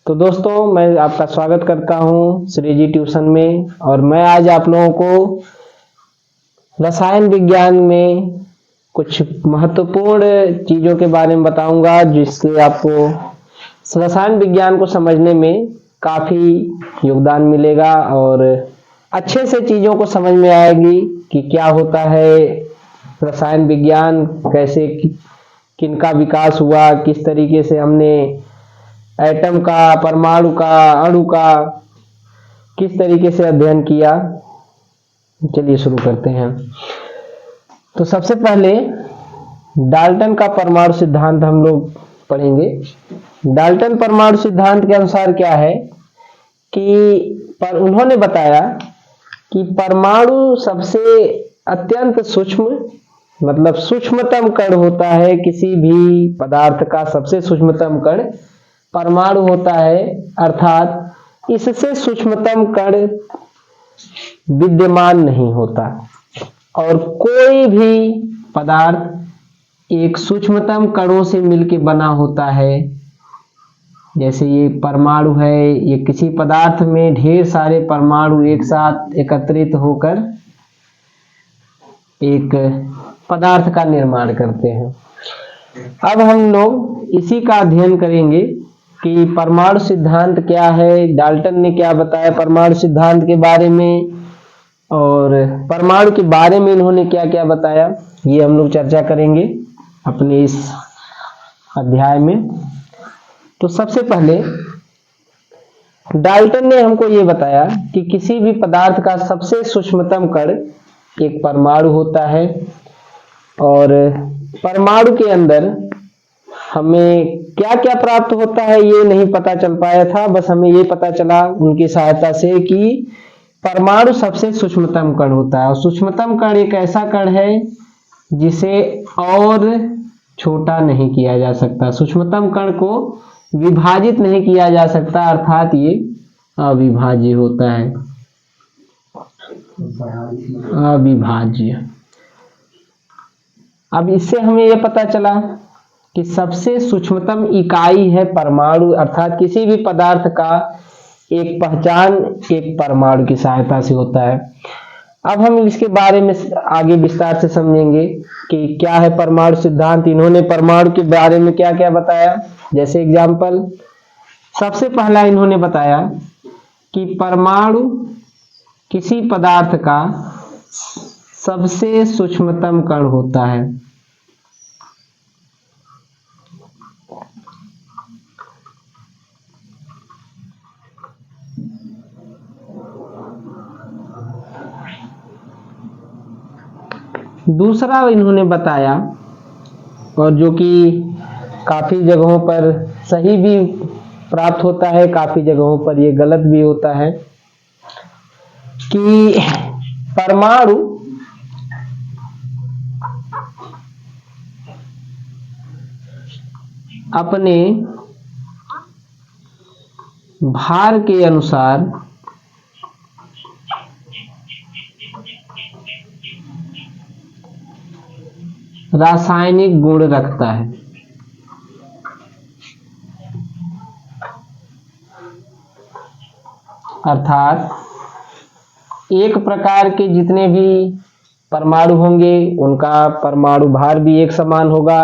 तो दोस्तों मैं आपका स्वागत करता हूं श्री जी ट्यूशन में। और मैं आज आप लोगों को रसायन विज्ञान में कुछ महत्वपूर्ण चीज़ों के बारे में बताऊंगा, जिससे आपको रसायन विज्ञान को समझने में काफ़ी योगदान मिलेगा और अच्छे से चीज़ों को समझ में आएगी कि क्या होता है रसायन विज्ञान, कैसे किनका विकास हुआ, किस तरीके से हमने एटम का, परमाणु का, अणु का किस तरीके से अध्ययन किया। चलिए शुरू करते हैं। तो सबसे पहले डाल्टन का परमाणु सिद्धांत हम लोग पढ़ेंगे। डाल्टन परमाणु सिद्धांत के अनुसार क्या है कि उन्होंने बताया कि परमाणु सबसे अत्यंत सूक्ष्म, मतलब सूक्ष्मतम कण होता है। किसी भी पदार्थ का सबसे सूक्ष्मतम कण परमाणु होता है, अर्थात इससे सूक्ष्मतम कण विद्यमान नहीं होता। और कोई भी पदार्थ एक सूक्ष्मतम कणों से मिलकर बना होता है। जैसे ये परमाणु है, ये किसी पदार्थ में ढेर सारे परमाणु एक साथ एकत्रित होकर एक पदार्थ का निर्माण करते हैं। अब हम लोग इसी का अध्ययन करेंगे कि परमाणु सिद्धांत क्या है, डाल्टन ने क्या बताया परमाणु सिद्धांत के बारे में, और परमाणु के बारे में इन्होंने क्या क्या बताया, ये हम लोग चर्चा करेंगे अपने इस अध्याय में। तो सबसे पहले डाल्टन ने हमको ये बताया कि किसी भी पदार्थ का सबसे सूक्ष्मतम कण एक परमाणु होता है। और परमाणु के अंदर हमें क्या क्या प्राप्त होता है ये नहीं पता चल पाया था, बस हमें ये पता चला उनकी सहायता से कि परमाणु सबसे सूक्ष्मतम कण होता है। और सूक्ष्मतम कण एक ऐसा कण है जिसे और छोटा नहीं किया जा सकता। सूक्ष्मतम कण को विभाजित नहीं किया जा सकता, अर्थात ये अविभाज्य होता है, अविभाज्य। अब इससे हमें यह पता चला कि सबसे सूक्ष्मतम इकाई है परमाणु, अर्थात किसी भी पदार्थ का एक पहचान एक परमाणु की सहायता से होता है। अब हम इसके बारे में आगे विस्तार से समझेंगे कि क्या है परमाणु सिद्धांत। इन्होंने परमाणु के बारे में क्या क्या बताया। जैसे एग्जाम्पल, सबसे पहला इन्होंने बताया कि परमाणु किसी पदार्थ का सबसे सूक्ष्मतम कण होता है। दूसरा इन्होंने बताया, और जो कि काफी जगहों पर सही भी प्राप्त होता है, काफी जगहों पर ये गलत भी होता है, कि परमाणु अपने भार के अनुसार रासायनिक गुण रखता है। अर्थात एक प्रकार के जितने भी परमाणु होंगे उनका परमाणु भार भी एक समान होगा,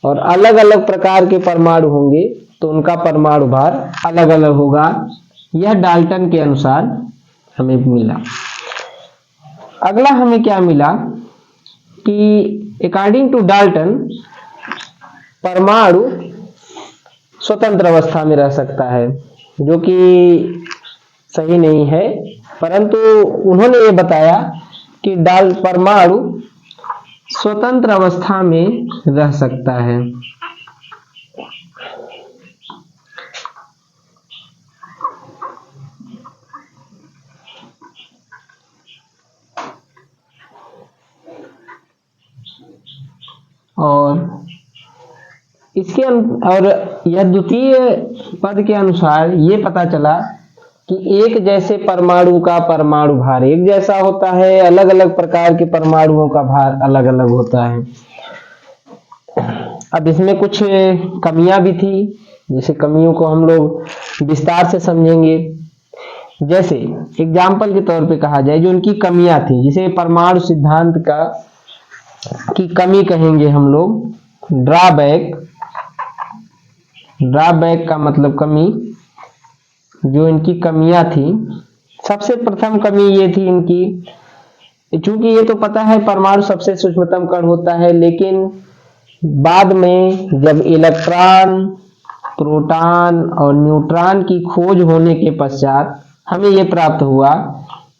और अलग अलग प्रकार के परमाणु होंगे तो उनका परमाणु भार अलग अलग होगा। यह डाल्टन के अनुसार हमें मिला। अगला हमें क्या मिला कि अकॉर्डिंग टू डाल्टन परमाणु स्वतंत्र अवस्था में रह सकता है, जो कि सही नहीं है, परंतु उन्होंने ये बताया कि परमाणु स्वतंत्र अवस्था में रह सकता है। और इसके और यह द्वितीय पद के अनुसार ये पता चला कि एक जैसे परमाणु का परमाणु भार एक जैसा होता है, अलग अलग प्रकार के परमाणुओं का भार अलग अलग होता है। अब इसमें कुछ कमियां भी थी, जैसे कमियों को हम लोग विस्तार से समझेंगे। जैसे एग्जाम्पल के तौर पे कहा जाए, जो उनकी कमियां थी, जिसे परमाणु सिद्धांत की कमी कहेंगे हम लोग, ड्रॉबैक। ड्रॉबैक का मतलब कमी, जो इनकी कमियां थी। सबसे प्रथम कमी ये थी इनकी, चूंकि ये तो पता है परमाणु सबसे सूक्ष्मतम कण होता है, लेकिन बाद में जब इलेक्ट्रॉन, प्रोटॉन और न्यूट्रॉन की खोज होने के पश्चात हमें ये प्राप्त हुआ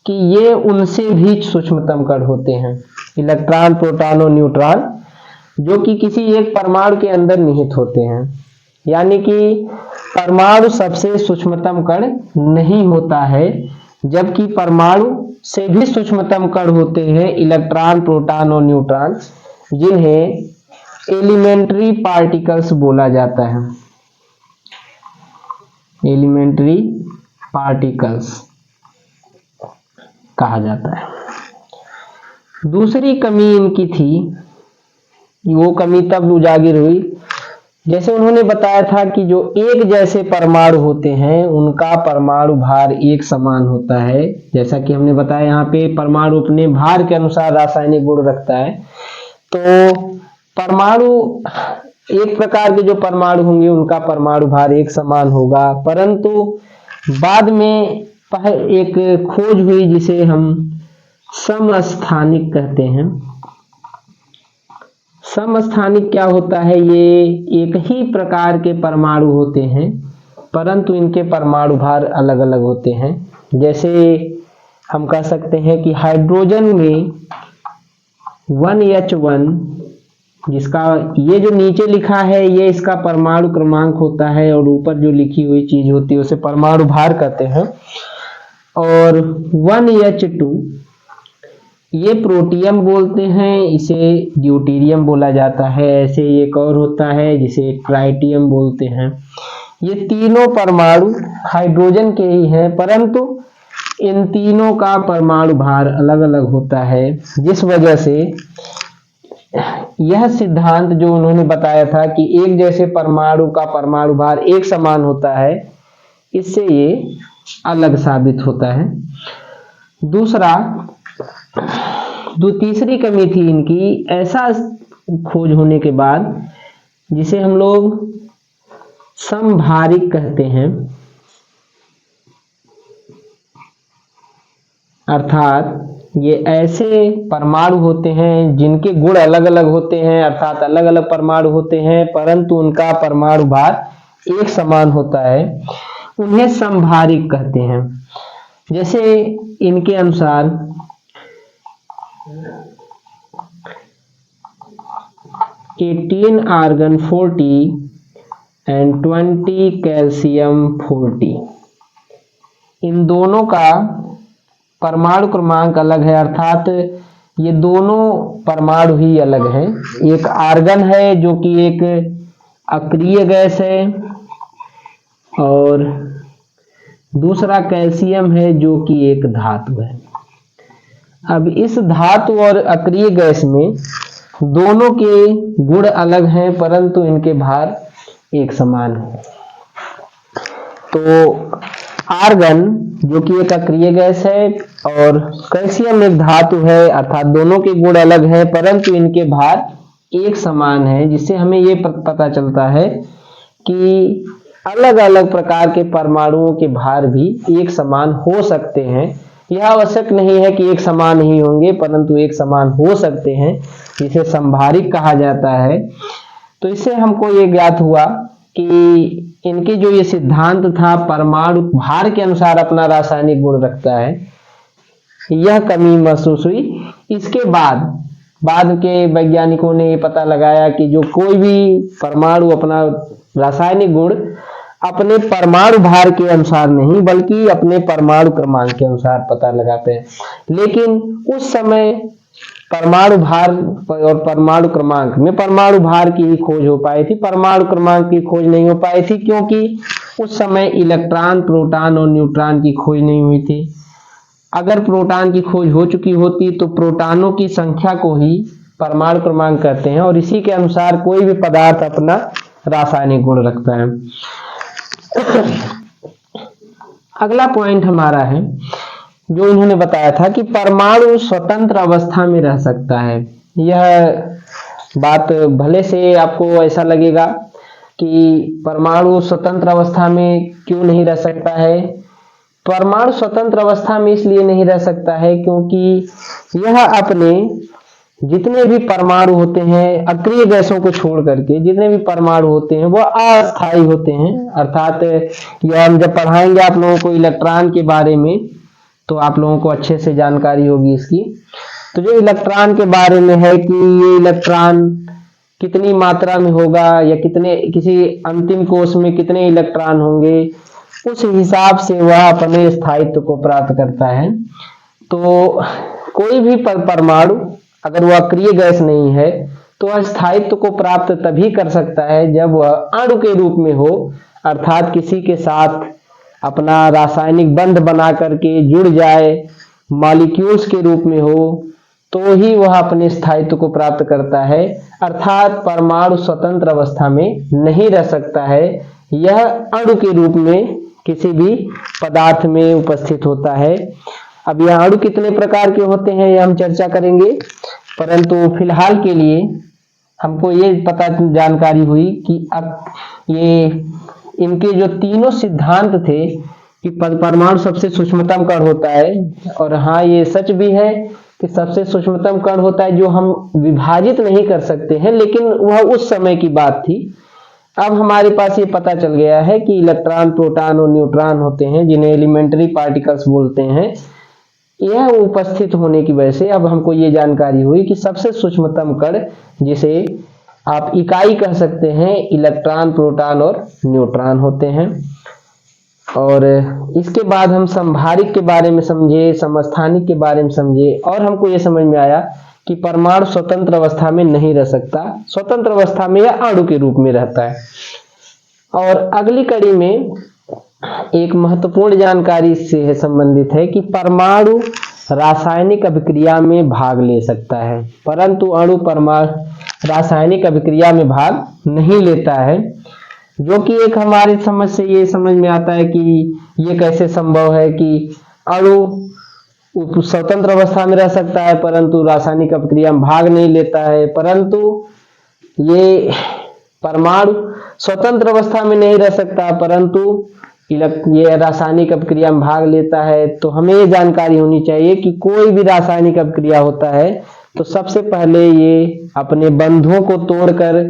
कि ये उनसे भी सूक्ष्मतम कण होते हैं, इलेक्ट्रॉन, प्रोटॉन और न्यूट्रॉन, जो कि किसी एक परमाणु के अंदर निहित होते हैं। यानी कि परमाणु सबसे सूक्ष्मतम कण नहीं होता है, जबकि परमाणु से भी सूक्ष्मतम कण होते हैं इलेक्ट्रॉन, प्रोटॉन और न्यूट्रॉन, जिन्हें एलिमेंट्री पार्टिकल्स बोला जाता है। एलिमेंट्री पार्टिकल्स कहा जाता है। दूसरी कमी इनकी थी, वो कमी तब उजागर हुई जैसे उन्होंने बताया था कि जो एक जैसे परमाणु होते हैं उनका परमाणु भार एक समान होता है। जैसा कि हमने बताया, यहाँ पे परमाणु अपने भार के अनुसार रासायनिक गुण रखता है। तो परमाणु, एक प्रकार के जो परमाणु होंगे उनका परमाणु भार एक समान होगा, परंतु बाद में एक खोज हुई जिसे हम समस्थानिक कहते हैं। समस्थानिक क्या होता है? ये एक ही प्रकार के परमाणु होते हैं, परंतु इनके परमाणु भार अलग अलग होते हैं। जैसे हम कह सकते हैं कि हाइड्रोजन में 1H1, जिसका ये जो नीचे लिखा है ये इसका परमाणु क्रमांक होता है, और ऊपर जो लिखी हुई चीज होती है उसे परमाणु भार कहते हैं। और 1H2 ये प्रोटियम बोलते हैं, इसे ड्यूटेरियम बोला जाता है। ऐसे एक और होता है जिसे ट्राइटियम बोलते हैं। ये तीनों परमाणु हाइड्रोजन के ही हैं, परंतु इन तीनों का परमाणु भार अलग अलग होता है, जिस वजह से यह सिद्धांत जो उन्होंने बताया था कि एक जैसे परमाणु का परमाणु भार एक समान होता है, इससे ये अलग साबित होता है। तीसरी कमी थी इनकी, ऐसा खोज होने के बाद जिसे हम लोग समभारिक कहते हैं, अर्थात ये ऐसे परमाणु होते हैं जिनके गुण अलग अलग होते हैं, अर्थात अलग अलग परमाणु होते हैं, परंतु उनका परमाणु भार एक समान होता है, उन्हें समभारिक कहते हैं। जैसे इनके अनुसार 18 आर्गन 40 एंड 20 कैल्शियम 40, इन दोनों का परमाणु क्रमांक अलग है, अर्थात ये दोनों परमाणु ही अलग हैं। एक आर्गन है जो कि एक अक्रिय गैस है, और दूसरा कैल्शियम है जो कि एक धातु है। अब इस धातु और अक्रिय गैस में दोनों के गुण अलग हैं, परंतु इनके भार एक समान है। तो आर्गन जो कि एक अक्रिय गैस है और कैल्शियम एक धातु है, अर्थात दोनों के गुण अलग हैं, परंतु इनके भार एक समान है, जिससे हमें ये पता चलता है कि अलग अलग प्रकार के परमाणुओं के भार भी एक समान हो सकते हैं। यह आवश्यक नहीं है कि एक समान ही होंगे, परंतु एक समान हो सकते हैं, जिसे समभारिक कहा जाता है। तो इससे हमको ये ज्ञात हुआ कि इनके जो ये सिद्धांत था, परमाणु भार के अनुसार अपना रासायनिक गुण रखता है, यह कमी महसूस हुई। इसके बाद के वैज्ञानिकों ने ये पता लगाया कि जो कोई भी परमाणु अपना रासायनिक गुण अपने परमाणु भार के अनुसार नहीं, बल्कि अपने परमाणु क्रमांक के अनुसार पता लगाते हैं। लेकिन उस समय परमाणु भार और परमाणु क्रमांक में परमाणु भार की ही खोज हो पाई थी, परमाणु क्रमांक की खोज नहीं हो पाई थी, क्योंकि उस समय इलेक्ट्रॉन, प्रोटॉन और न्यूट्रॉन की खोज नहीं हुई थी। अगर प्रोटॉन की खोज हो चुकी होती तो प्रोटॉनों की संख्या को ही परमाणु क्रमांक कहते हैं, और इसी के अनुसार कोई भी पदार्थ अपना रासायनिक गुण रखता है। अगला पॉइंट हमारा है जो इन्होंने बताया था कि परमाणु स्वतंत्र अवस्था में रह सकता है। यह बात भले से आपको ऐसा लगेगा कि परमाणु स्वतंत्र अवस्था में क्यों नहीं रह सकता है। परमाणु स्वतंत्र अवस्था में इसलिए नहीं रह सकता है क्योंकि यह अपने जितने भी परमाणु होते हैं, अक्रिय गैसों को छोड़ करके जितने भी परमाणु होते हैं वो अस्थायी होते हैं। अर्थात यह हम जब पढ़ाएंगे आप लोगों को इलेक्ट्रॉन के बारे में तो आप लोगों को अच्छे से जानकारी होगी इसकी। तो जो इलेक्ट्रॉन के बारे में है कि ये इलेक्ट्रॉन कितनी मात्रा में होगा या कितने किसी अंतिम कोश में कितने इलेक्ट्रॉन होंगे, उस हिसाब से वह अपने स्थायित्व को प्राप्त करता है। तो कोई भी परमाणु अगर वह अक्रिय गैस नहीं है तो वह स्थायित्व को प्राप्त तभी कर सकता है जब वह अणु के रूप में हो, अर्थात किसी के साथ अपना रासायनिक बंध बना करके जुड़ जाए, मॉलिक्यूल्स के रूप में हो, तो ही वह अपने स्थायित्व को प्राप्त करता है। अर्थात परमाणु स्वतंत्र अवस्था में नहीं रह सकता है, यह अणु के रूप में किसी भी पदार्थ में उपस्थित होता है। अब यह अणु कितने प्रकार के होते हैं यह हम चर्चा करेंगे, परंतु फिलहाल के लिए हमको ये पता जानकारी हुई कि अब ये इनके जो तीनों सिद्धांत थे कि परमाणु सबसे सूक्ष्मतम कण होता है, और हाँ ये सच भी है कि सबसे सूक्ष्मतम कण होता है जो हम विभाजित नहीं कर सकते हैं, लेकिन वह उस समय की बात थी। अब हमारे पास ये पता चल गया है कि इलेक्ट्रॉन, प्रोटॉन और न्यूट्रॉन होते हैं जिन्हें एलिमेंट्री पार्टिकल्स बोलते हैं। यह उपस्थित होने की वजह से अब हमको ये जानकारी हुई कि सबसे सूक्ष्मतम कण, जिसे आप इकाई कह सकते हैं, इलेक्ट्रॉन, प्रोटॉन और न्यूट्रॉन होते हैं। और इसके बाद हम संभारिक के बारे में समझे, समस्थानिक के बारे में समझे, और हमको ये समझ में आया कि परमाणु स्वतंत्र अवस्था में नहीं रह सकता, स्वतंत्र अवस्था में यह अणु के रूप में रहता है। और अगली कड़ी में एक महत्वपूर्ण जानकारी इससे संबंधित है कि परमाणु रासायनिक अभिक्रिया में भाग ले सकता है, परंतु अणु परमाणु रासायनिक अभिक्रिया में भाग नहीं लेता है, जो कि एक हमारी समझ से ये समझ में आता है कि ये कैसे संभव है कि अणु स्वतंत्र अवस्था में रह सकता है परंतु रासायनिक अभिक्रिया में भाग नहीं लेता है, परंतु ये परमाणु स्वतंत्र अवस्था में नहीं रह सकता परंतु ये रासायनिक अभिक्रिया में भाग लेता है। तो हमें ये जानकारी होनी चाहिए कि कोई भी रासायनिक अभिक्रिया होता है तो सबसे पहले ये अपने बंधुओं को तोड़कर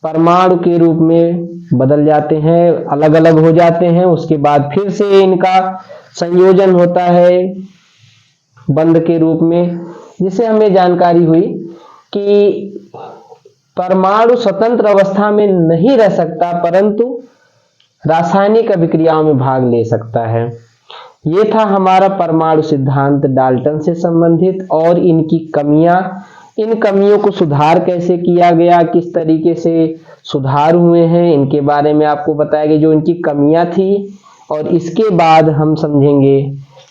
परमाणु के रूप में बदल जाते हैं, अलग अलग हो जाते हैं। उसके बाद फिर से इनका संयोजन होता है बंध के रूप में, जिससे हमें जानकारी हुई कि परमाणु स्वतंत्र अवस्था में नहीं रह सकता परंतु रासायनिक अभिक्रियाओं में भाग ले सकता है। ये था हमारा परमाणु सिद्धांत डाल्टन से संबंधित और इनकी कमियां, इन कमियों को सुधार कैसे किया गया, किस तरीके से सुधार हुए हैं, इनके बारे में आपको बताया गया जो इनकी कमियां थी। और इसके बाद हम समझेंगे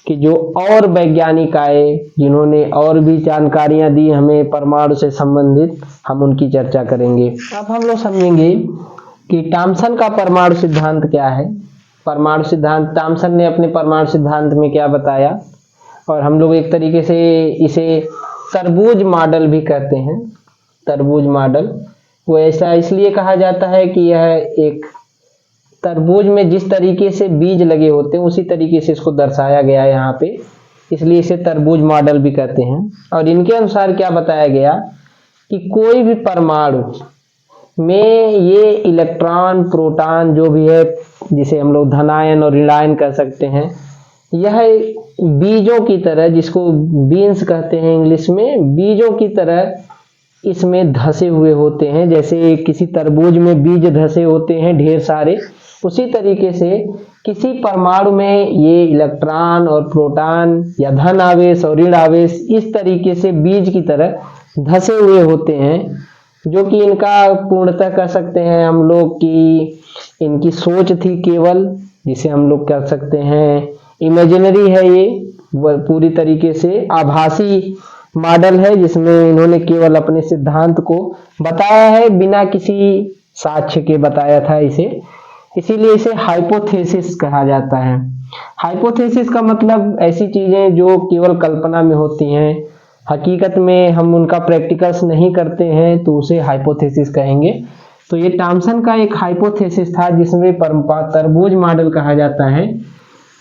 कि जो और वैज्ञानिक आए जिन्होंने और भी जानकारियां दी हमें परमाणु से संबंधित, हम उनकी चर्चा करेंगे। अब हम लोग समझेंगे कि थॉमसन का परमाणु सिद्धांत क्या है। परमाणु सिद्धांत, थॉमसन ने अपने परमाणु सिद्धांत में क्या बताया, और हम लोग एक तरीके से इसे तरबूज मॉडल भी कहते हैं। तरबूज मॉडल वो ऐसा इसलिए कहा जाता है कि यह एक तरबूज में जिस तरीके से बीज लगे होते हैं उसी तरीके से इसको दर्शाया गया है यहाँ पे, इसलिए इसे तरबूज मॉडल भी कहते हैं। और इनके अनुसार क्या बताया गया कि कोई भी परमाणु में ये इलेक्ट्रॉन, प्रोटॉन जो भी है, जिसे हम लोग धनायन और ऋणायन कह सकते हैं, यह बीजों की तरह, जिसको बीन्स कहते हैं इंग्लिश में, बीजों की तरह इसमें धसे हुए होते हैं। जैसे किसी तरबूज में बीज धसे होते हैं ढेर सारे, उसी तरीके से किसी परमाणु में ये इलेक्ट्रॉन और प्रोटॉन या धन आवेश और ऋण आवेश इस तरीके से बीज की तरह धसे हुए होते हैं, जो कि इनका पूर्णतः कह सकते हैं हम लोग कि इनकी सोच थी केवल, जिसे हम लोग कह सकते हैं इमेजिनरी है। ये पूरी तरीके से आभासी मॉडल है जिसमें इन्होंने केवल अपने सिद्धांत को बताया है, बिना किसी साक्ष्य के बताया था इसे। इसीलिए इसे हाइपोथेसिस कहा जाता है। हाइपोथेसिस का मतलब ऐसी चीजें जो केवल कल्पना में होती हैं, हकीकत में हम उनका प्रैक्टिकल्स नहीं करते हैं, तो उसे हाइपोथेसिस कहेंगे। तो ये थॉमसन का एक हाइपोथेसिस था जिसमें तरबूज मॉडल कहा जाता है।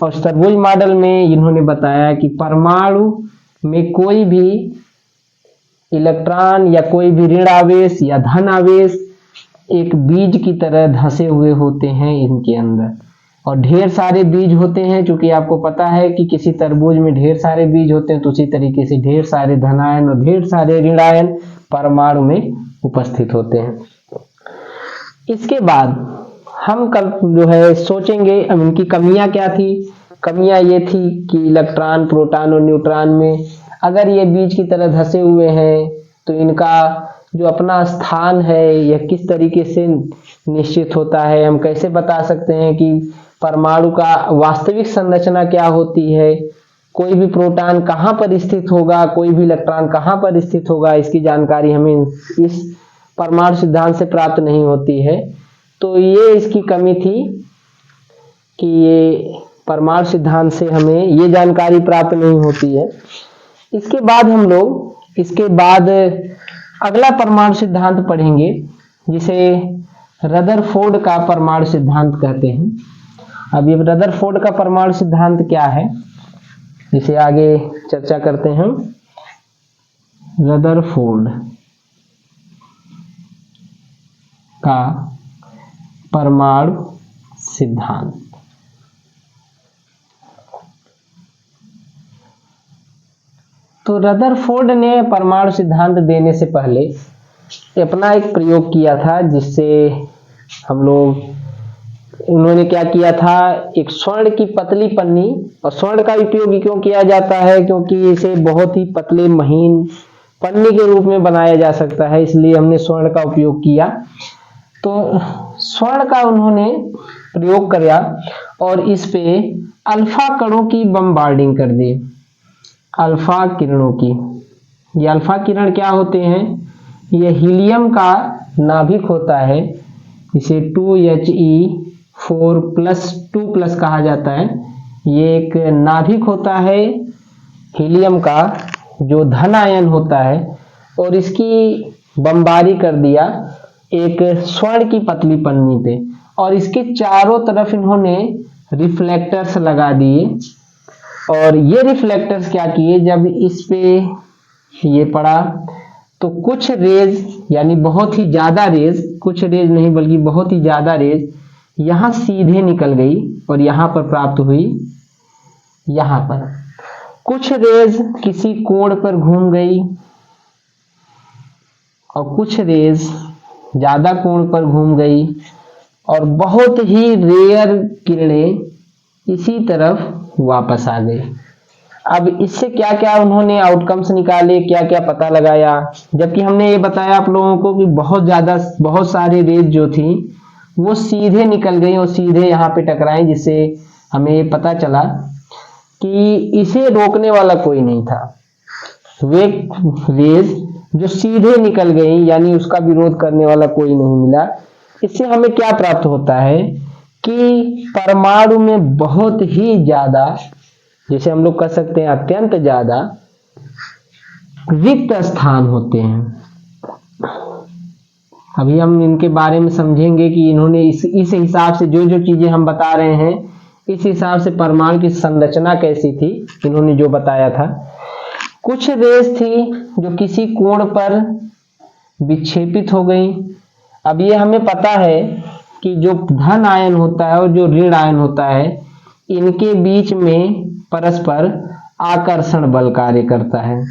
और तरबूज मॉडल में इन्होंने बताया कि परमाणु में कोई भी इलेक्ट्रॉन या कोई भी ऋण आवेश या धन आवेश एक बीज की तरह धंसे हुए होते हैं इनके अंदर, और ढेर सारे बीज होते हैं। चूंकि आपको पता है कि किसी तरबूज में ढेर सारे बीज होते हैं, तो उसी तरीके से ढेर सारे धनायन और ढेर सारे ऋणायन परमाणु में उपस्थित होते हैं। इसके बाद हम कल जो है सोचेंगे अब इनकी कमियां क्या थी। कमियां ये थी कि इलेक्ट्रॉन, प्रोटॉन और न्यूट्रॉन में अगर ये बीज की तरह धंसे हुए हैं तो इनका जो अपना स्थान है यह किस तरीके से निश्चित होता है। हम कैसे बता सकते हैं कि परमाणु का वास्तविक संरचना क्या होती है, कोई भी प्रोटॉन कहाँ पर स्थित होगा, कोई भी इलेक्ट्रॉन कहाँ पर स्थित होगा, इसकी जानकारी हमें इस परमाणु सिद्धांत से प्राप्त नहीं होती है। तो ये इसकी कमी थी कि ये परमाणु सिद्धांत से हमें ये जानकारी प्राप्त नहीं होती है। इसके बाद अगला परमाणु सिद्धांत पढ़ेंगे जिसे रदरफोर्ड का परमाणु सिद्धांत कहते हैं। अब ये रदरफोर्ड का परमाणु सिद्धांत क्या है, जिसे आगे चर्चा करते हैं। रदरफोर्ड का परमाणु सिद्धांत। तो रदरफोर्ड ने परमाणु सिद्धांत देने से पहले अपना एक प्रयोग किया था, जिससे उन्होंने क्या किया था, एक स्वर्ण की पतली पन्नी, और स्वर्ण का उपयोग क्यों किया जाता है, क्योंकि इसे बहुत ही पतले महीन पन्नी के रूप में बनाया जा सकता है, इसलिए हमने स्वर्ण का उपयोग किया। तो स्वर्ण का उन्होंने प्रयोग किया और इस पे अल्फा कणों की बमबार्डिंग कर दी, अल्फा किरणों की। ये अल्फा किरण क्या होते हैं, ये हीलियम का नाभिक होता है, इसे 2He4+2+ कहा जाता है। ये एक नाभिक होता है हीलियम का जो धन आयन होता है, और इसकी बमबारी कर दिया एक स्वर्ण की पतली पन्नी पे, और इसके चारों तरफ इन्होंने रिफ्लेक्टर्स लगा दिए। और ये रिफ्लेक्टर्स क्या किए, जब इस पे ये पड़ा तो कुछ रेज, यानी बहुत ही ज्यादा रेज, कुछ रेज नहीं बल्कि बहुत ही ज्यादा रेज यहां सीधे निकल गई और यहां पर प्राप्त हुई। यहां पर कुछ रेज किसी कोण पर घूम गई और कुछ रेज ज्यादा कोण पर घूम गई, और बहुत ही रेयर किरणें इसी तरफ वापस आ गई। अब इससे क्या क्या उन्होंने आउटकम्स निकाले, क्या क्या पता लगाया, जबकि हमने ये बताया आप लोगों को कि बहुत सारे रेज जो थी वो सीधे निकल गई और सीधे यहाँ पे टकराई, जिससे हमें ये पता चला कि इसे रोकने वाला कोई नहीं था। वे रेज जो सीधे निकल गई, यानी उसका विरोध करने वाला कोई नहीं मिला। इससे हमें क्या प्राप्त होता है कि परमाणु में बहुत ही ज्यादा, जैसे हम लोग कह सकते हैं अत्यंत ज्यादा रिक्त स्थान होते हैं। अभी हम इनके बारे में समझेंगे कि इन्होंने इस हिसाब से जो जो चीजें हम बता रहे हैं, इस हिसाब से परमाणु की संरचना कैसी थी, इन्होंने जो बताया था। कुछ रेस थी जो किसी कोण पर विक्षेपित हो गई। अब ये हमें पता है कि जो धन आयन होता है और जो ऋण आयन होता है, इनके बीच में परस्पर आकर्षण बल कार्य करता है,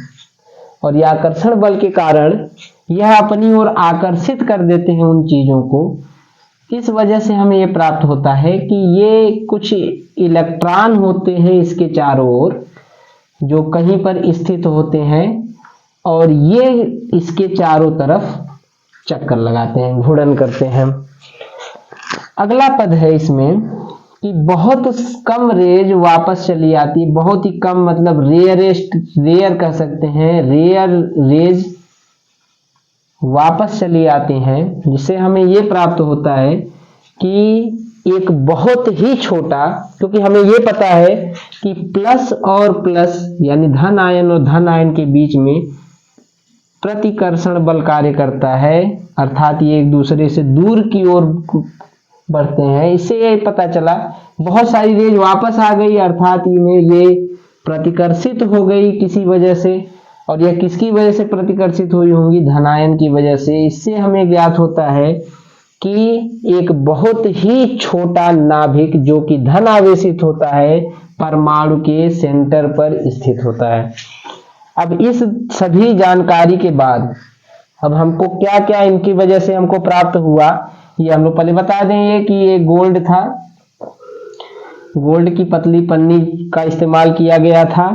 और यह आकर्षण बल के कारण यह अपनी ओर आकर्षित कर देते हैं उन चीजों को। इस वजह से हमें यह प्राप्त होता है कि ये कुछ इलेक्ट्रॉन होते हैं इसके चारों ओर, जो कहीं पर स्थित होते हैं, और ये इसके चारों तरफ चक्कर लगाते हैं, घूर्णन करते हैं। अगला पद है इसमें कि बहुत कम रेज वापस चली आती, बहुत ही कम मतलब रेयर कह सकते हैं, रेयर रेज वापस चली आती हैं, जिससे हमें ये प्राप्त होता है कि एक बहुत ही छोटा, क्योंकि हमें ये पता है कि प्लस और प्लस यानी धन आयन और धन आयन के बीच में प्रतिकर्षण बल कार्य करता है, अर्थात ये एक दूसरे से दूर की ओर बढ़ते हैं। इससे ये पता चला बहुत सारी रेज वापस आ गई, अर्थात इन्हें ये प्रतिकर्षित हो गई किसी वजह से, और यह किसकी वजह से प्रतिकर्षित हुई होंगी? धनायन की वजह से। इससे हमें ज्ञात होता है कि एक बहुत ही छोटा नाभिक जो कि धन आवेशित होता है परमाणु के सेंटर पर स्थित होता है। अब इस सभी जानकारी के बाद अब हमको क्या क्या इनकी वजह से हमको प्राप्त हुआ, ये हम लोग पहले बता देंगे कि ये गोल्ड था, गोल्ड की पतली पन्नी का इस्तेमाल किया गया था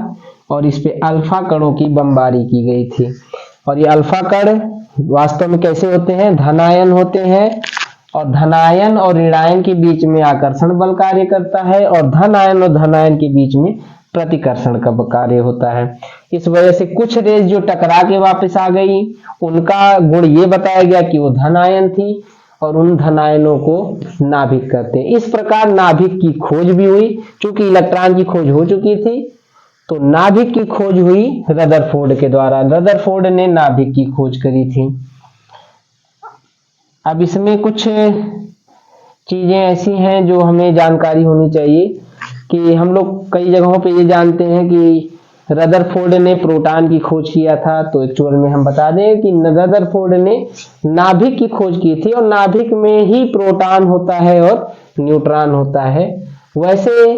और इस पे अल्फा कणों की बमबारी की गई थी। और ये अल्फा कण वास्तव में कैसे होते हैं? धनायन होते हैं, और धनायन और ऋणायन के बीच में आकर्षण बल कार्य करता है और धन आयन और धनायन के बीच में प्रतिकर्षण का कार्य होता है। इस वजह से कुछ रेज जो टकरा के वापस आ गई, उनका गुण ये बताया गया कि वो धनायन थी और उन धनायनों को नाभिक कहते हैं। इस प्रकार नाभिक की खोज भी हुई, क्योंकि इलेक्ट्रॉन की खोज हो चुकी थी, तो नाभिक की खोज हुई रदरफोर्ड के द्वारा। रदरफोर्ड ने नाभिक की खोज करी थी। अब इसमें कुछ चीजें ऐसी हैं जो हमें जानकारी होनी चाहिए कि हम लोग कई जगहों पे ये जानते हैं कि रदरफोर्ड ने प्रोटॉन की खोज किया था, तो एक्चुअल में हम बता दें कि रदरफोर्ड ने नाभिक की खोज की थी और नाभिक में ही प्रोटॉन होता है और न्यूट्रॉन होता है। वैसे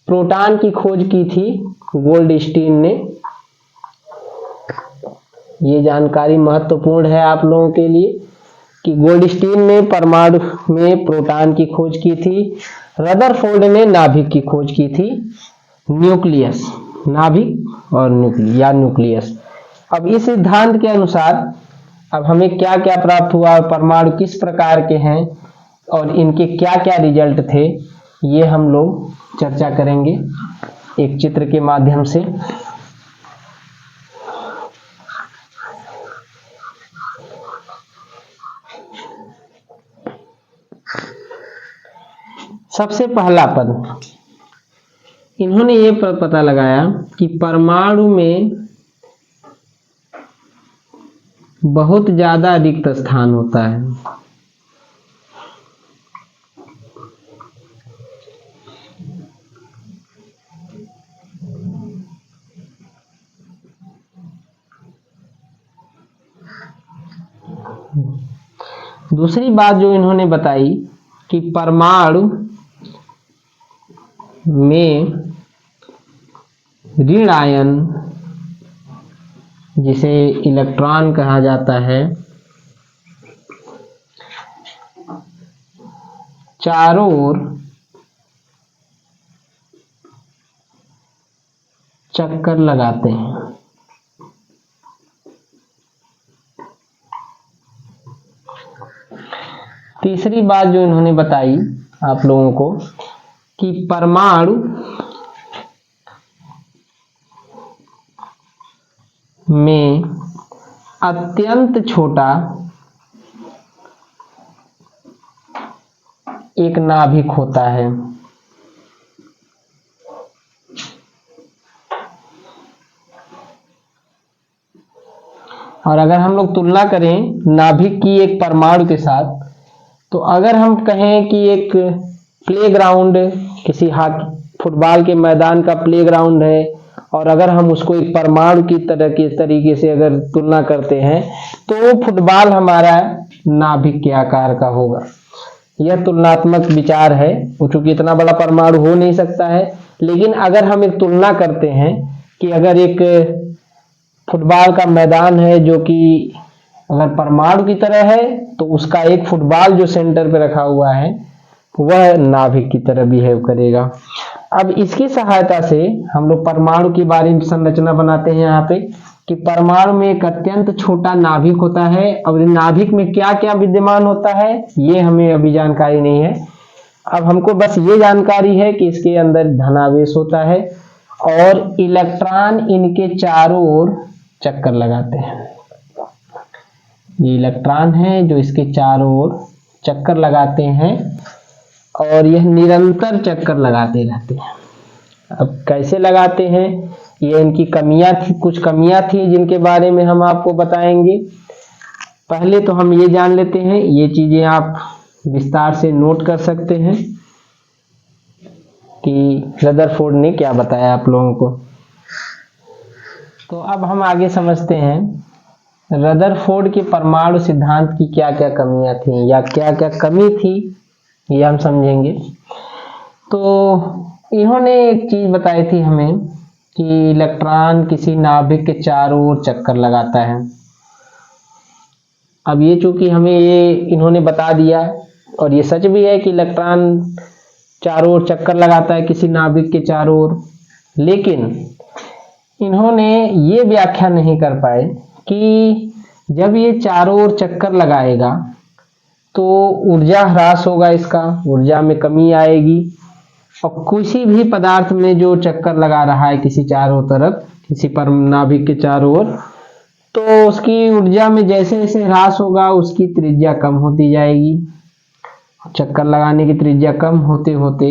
प्रोटॉन की खोज की थी गोल्डस्टीन ने। ये जानकारी महत्वपूर्ण है आप लोगों के लिए कि गोल्डस्टीन ने परमाणु में प्रोटॉन की खोज की थी, रदरफोर्ड ने नाभिक की खोज की थी, न्यूक्लियस, नाभिक और न्यूक्लियस। अब इस सिद्धांत के अनुसार अब हमें क्या क्या प्राप्त हुआ, परमाणु किस प्रकार के हैं और इनके क्या क्या रिजल्ट थे, ये हम लोग चर्चा करेंगे एक चित्र के माध्यम से। सबसे पहला पद इन्होंने ये पता लगाया कि परमाणु में बहुत ज्यादा रिक्त स्थान होता है। दूसरी बात जो इन्होंने बताई कि परमाणु में ऋण आयन, जिसे इलेक्ट्रॉन कहा जाता है, चारों ओर चक्कर लगाते हैं। तीसरी बात जो इन्होंने बताई आप लोगों को कि परमाणु में अत्यंत छोटा एक नाभिक होता है। और अगर हम लोग तुलना करें नाभिक की एक परमाणु के साथ, तो अगर हम कहें कि एक प्लेग्राउंड, किसी फुटबॉल के मैदान का प्लेग्राउंड है, और अगर हम उसको एक परमाणु की तरह के तरीके से अगर तुलना करते हैं, तो फुटबॉल हमारा नाभिक के आकार का होगा। यह तुलनात्मक विचार है, क्योंकि इतना बड़ा परमाणु हो नहीं सकता है। लेकिन अगर हम एक तुलना करते हैं कि अगर एक फुटबॉल का मैदान है जो कि अगर परमाणु की तरह है, तो उसका एक फुटबॉल जो सेंटर पे रखा हुआ है वह नाभिक की तरह बिहेव करेगा। अब इसकी सहायता से हम लोग परमाणु के बारे में संरचना बनाते हैं यहाँ पे कि परमाणु में एक अत्यंत छोटा नाभिक होता है, और नाभिक में क्या क्या विद्यमान होता है ये हमें अभी जानकारी नहीं है। अब हमको बस ये जानकारी है कि इसके अंदर धनावेश होता है और इलेक्ट्रॉन इनके चारों ओर चक्कर लगाते हैं। ये इलेक्ट्रॉन है जो इसके चारों ओर चक्कर लगाते हैं, और यह निरंतर चक्कर लगाते रहते हैं। अब कैसे लगाते हैं, ये इनकी कमियां थी, कुछ कमियां थी जिनके बारे में हम आपको बताएंगे। पहले तो हम ये जान लेते हैं, ये चीजें आप विस्तार से नोट कर सकते हैं कि रदरफोर्ड ने क्या बताया आप लोगों को। तो अब हम आगे समझते हैं रदरफोर्ड के परमाणु सिद्धांत की क्या क्या कमियां थी या क्या क्या कमी थी, ये हम समझेंगे। तो इन्होंने एक चीज बताई थी हमें कि इलेक्ट्रॉन किसी नाभिक के चारों ओर चक्कर लगाता है। अब ये चूंकि हमें ये इन्होंने बता दिया और ये सच भी है कि इलेक्ट्रॉन चारों ओर चक्कर लगाता है किसी नाभिक के चारों ओर, लेकिन इन्होंने ये व्याख्या नहीं कर पाए कि जब ये चारों ओर चक्कर लगाएगा तो ऊर्जा ह्रास होगा, इसका ऊर्जा में कमी आएगी। और किसी भी पदार्थ में जो चक्कर लगा रहा है किसी चारों तरफ, किसी पर नाभिक के चारों ओर, तो उसकी ऊर्जा में जैसे जैसे ह्रास होगा उसकी त्रिज्या कम होती जाएगी। चक्कर लगाने की त्रिज्या कम होते होते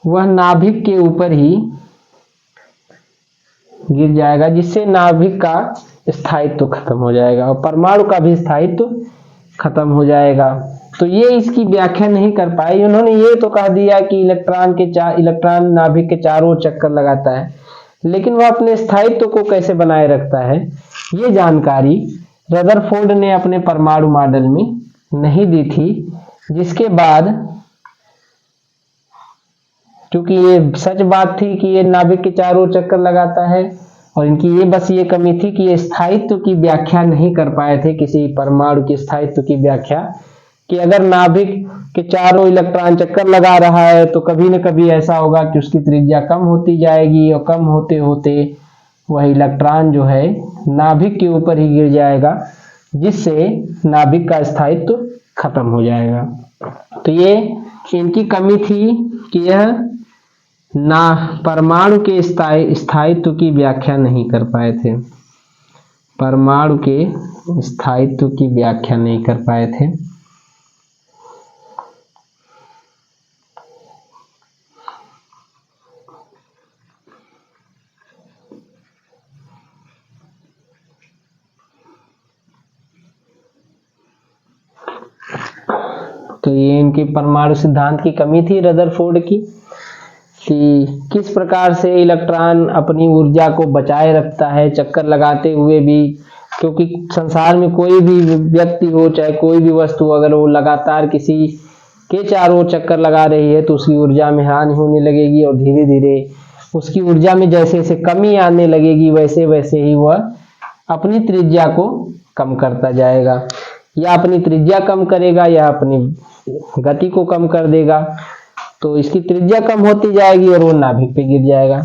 वह नाभिक के ऊपर ही गिर जाएगा, जिससे नाभिक का स्थायित्व खत्म हो जाएगा और परमाणु का भी स्थायित्व खत्म हो जाएगा। तो ये इसकी व्याख्या नहीं कर पाए। उन्होंने ये तो कह दिया कि इलेक्ट्रॉन नाभिक के चारों ओर चक्कर लगाता है, लेकिन वह अपने स्थायित्व को कैसे बनाए रखता है, ये जानकारी रदरफोर्ड ने अपने परमाणु मॉडल में नहीं दी थी। जिसके बाद क्योंकि ये सच बात थी कि ये नाभिक के चारों ओर चक्कर लगाता है और इनकी ये बस ये कमी थी कि ये स्थायित्व की व्याख्या नहीं कर पाए थे, किसी परमाणु के स्थायित्व की व्याख्या, कि अगर नाभिक के चारों इलेक्ट्रॉन चक्कर लगा रहा है तो कभी न कभी ऐसा होगा कि उसकी त्रिज्या कम होती जाएगी और कम होते होते वह इलेक्ट्रॉन जो है नाभिक के ऊपर ही गिर जाएगा, जिससे नाभिक का स्थायित्व खत्म हो जाएगा। तो ये इनकी कमी थी कि यह ना परमाणु के स्थायित्व की व्याख्या नहीं कर पाए थे, परमाणु के स्थायित्व की व्याख्या नहीं कर पाए थे। तो ये इनकी परमाणु सिद्धांत की कमी थी रदरफोर्ड की, कि किस प्रकार से इलेक्ट्रॉन अपनी ऊर्जा को बचाए रखता है चक्कर लगाते हुए भी। क्योंकि संसार में कोई भी व्यक्ति हो, चाहे कोई भी वस्तु, अगर वो लगातार किसी के चारों ओर चक्कर लगा रही है तो उसकी ऊर्जा में हानि होने लगेगी और धीरे धीरे उसकी ऊर्जा में जैसे जैसे कमी आने लगेगी वैसे वैसे ही वह अपनी त्रिज्या को कम करता जाएगा, या अपनी त्रिज्या कम करेगा या अपनी गति को कम कर देगा। तो इसकी त्रिज्या कम होती जाएगी और वो नाभिक पे गिर जाएगा,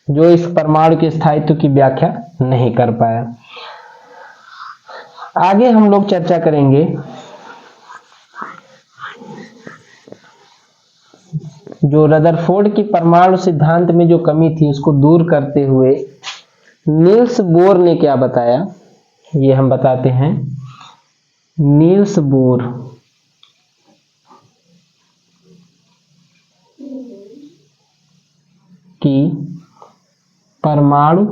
जो इस परमाणु के स्थायित्व की व्याख्या नहीं कर पाया। आगे हम लोग चर्चा करेंगे जो रदरफोर्ड की परमाणु सिद्धांत में जो कमी थी उसको दूर करते हुए नील्स बोर ने क्या बताया, ये हम बताते हैं। नील्स बोर की परमाणु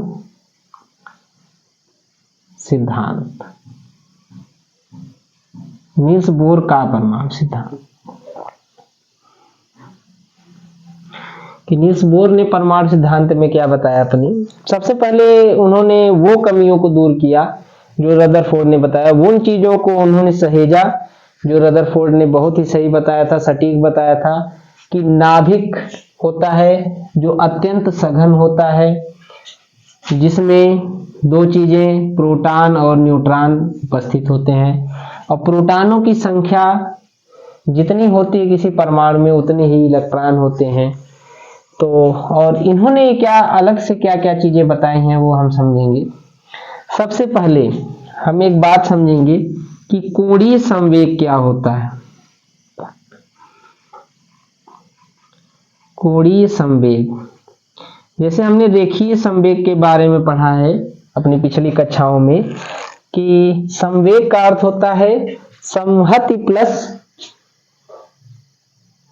सिद्धांत, नील्स बोर का परमाणु सिद्धांत, कि नील्स बोर ने परमाणु सिद्धांत में क्या बताया अपनी। सबसे पहले उन्होंने वो कमियों को दूर किया जो रदरफोर्ड ने बताया, उन चीजों को उन्होंने सहेजा जो रदरफोर्ड ने बहुत ही सही बताया था, सटीक बताया था, कि नाभिक होता है जो अत्यंत सघन होता है, जिसमें दो चीजें प्रोटॉन और न्यूट्रॉन उपस्थित होते हैं, और प्रोटॉनों की संख्या जितनी होती है किसी परमाणु में उतने ही इलेक्ट्रॉन होते हैं। तो और इन्होंने क्या अलग से क्या क्या चीजें बताई हैं वो हम समझेंगे। सबसे पहले हम एक बात समझेंगे कि कोणीय संवेग क्या होता है। कोणीय संवेग, जैसे हमने रेखीय संवेग के बारे में पढ़ा है अपनी पिछली कक्षाओं में, कि संवेग का अर्थ होता है संहति प्लस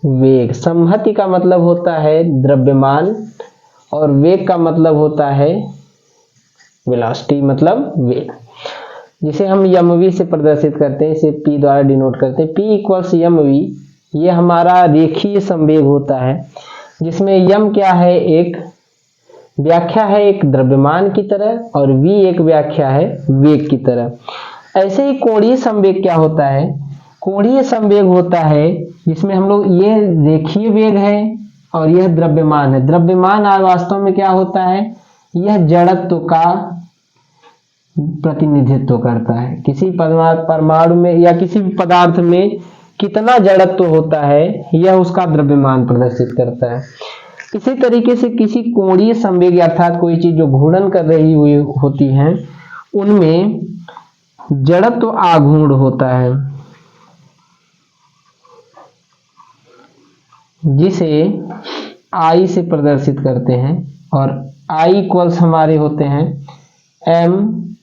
वेग। संहति का मतलब होता है द्रव्यमान और वेग का मतलब होता है वेलोसिटी, मतलब वेग, जिसे हम mv से प्रदर्शित करते हैं, इसे p द्वारा डिनोट करते हैं। p इक्वल्स mv, ये हमारा रेखीय संवेग होता है, जिसमें m क्या है, एक व्याख्या है एक द्रव्यमान की तरह और v एक व्याख्या है वेग की तरह। ऐसे ही कोणीय संवेग क्या होता है, कोणीय संवेग होता है जिसमें हम लोग, ये रेखीय वेग है और यह द्रव्यमान है। द्रव्यमान वास्तव में क्या होता है, यह जड़त्व का प्रतिनिधित्व करता है। किसी परमाणु में या किसी भी पदार्थ में कितना जड़त्व होता है, यह उसका द्रव्यमान प्रदर्शित करता है। इसी तरीके से किसी कोणीय संवेग अर्थात कोई चीज जो घूर्णन कर रही हुई होती है, उनमें जड़त्व आघूर्ण होता है, जिसे I से प्रदर्शित करते हैं, और I इक्वल्स हमारे होते हैं m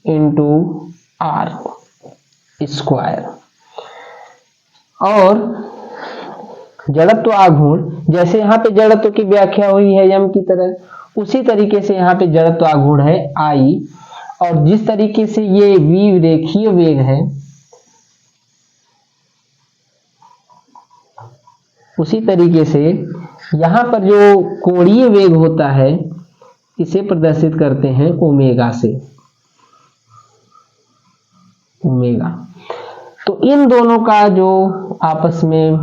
इंटू आर स्क्वायर। और जड़त्व आघूर्ण, जैसे यहाँ पे जड़त्व की व्याख्या हुई है m की तरह, उसी तरीके से यहाँ पे जड़त्व आघूर्ण है I, और जिस तरीके से ये v रेखीय वेग है, उसी तरीके से यहाँ पर जो कोणीय वेग होता है, इसे प्रदर्शित करते हैं ओमेगा से, ओमेगा। तो इन दोनों का जो आपस में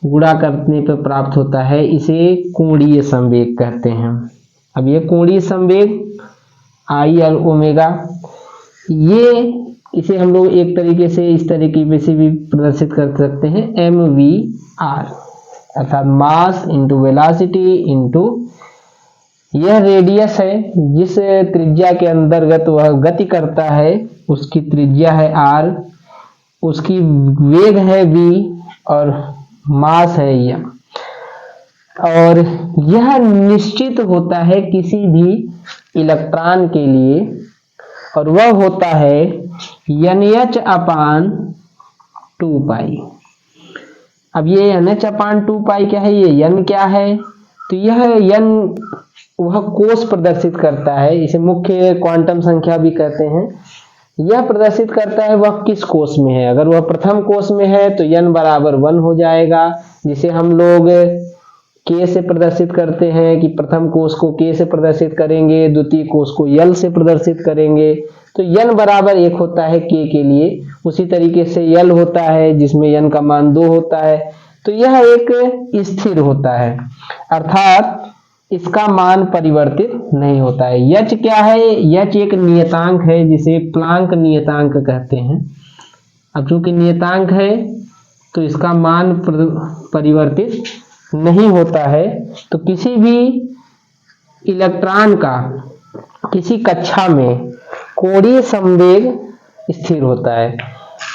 गुणा करने पर प्राप्त होता है, इसे कोणीय संवेग कहते हैं। अब ये कोणीय संवेग I और ओमेगा, ये इसे हम लोग एक तरीके से इस तरीके से भी प्रदर्शित कर सकते हैं, mvr, अर्थात मास इंटू वेलोसिटी इंटू, यह रेडियस है जिस त्रिज्या के अंतर्गत वह गति करता है, उसकी त्रिज्या है r, उसकी वेग है v और मास है m। और यह निश्चित होता है किसी भी इलेक्ट्रॉन के लिए, और वह होता है nh/2π। अब ये nh/2π क्या है, ये n क्या है, तो यह n वह कोष प्रदर्शित करता है, इसे मुख्य क्वांटम संख्या भी कहते हैं। यह प्रदर्शित करता है वह किस कोष में है। अगर वह प्रथम कोष में है तो n बराबर 1 हो जाएगा, जिसे हम लोग k से प्रदर्शित करते हैं कि प्रथम कोष को k से प्रदर्शित करेंगे, द्वितीय कोष को l से प्रदर्शित करेंगे, तो n बराबर 1 होता है k के लिए। उसी तरीके से l होता है जिसमें n का मान 2 होता है, तो यह एक स्थिर होता है, अर्थात इसका मान परिवर्तित नहीं होता है। h क्या है, h एक नियतांक है जिसे प्लांक नियतांक कहते हैं। अब चूंकि नियतांक है तो इसका मान परिवर्तित नहीं होता है, तो किसी भी इलेक्ट्रॉन का किसी कक्षा में कोणीय संवेग स्थिर होता है,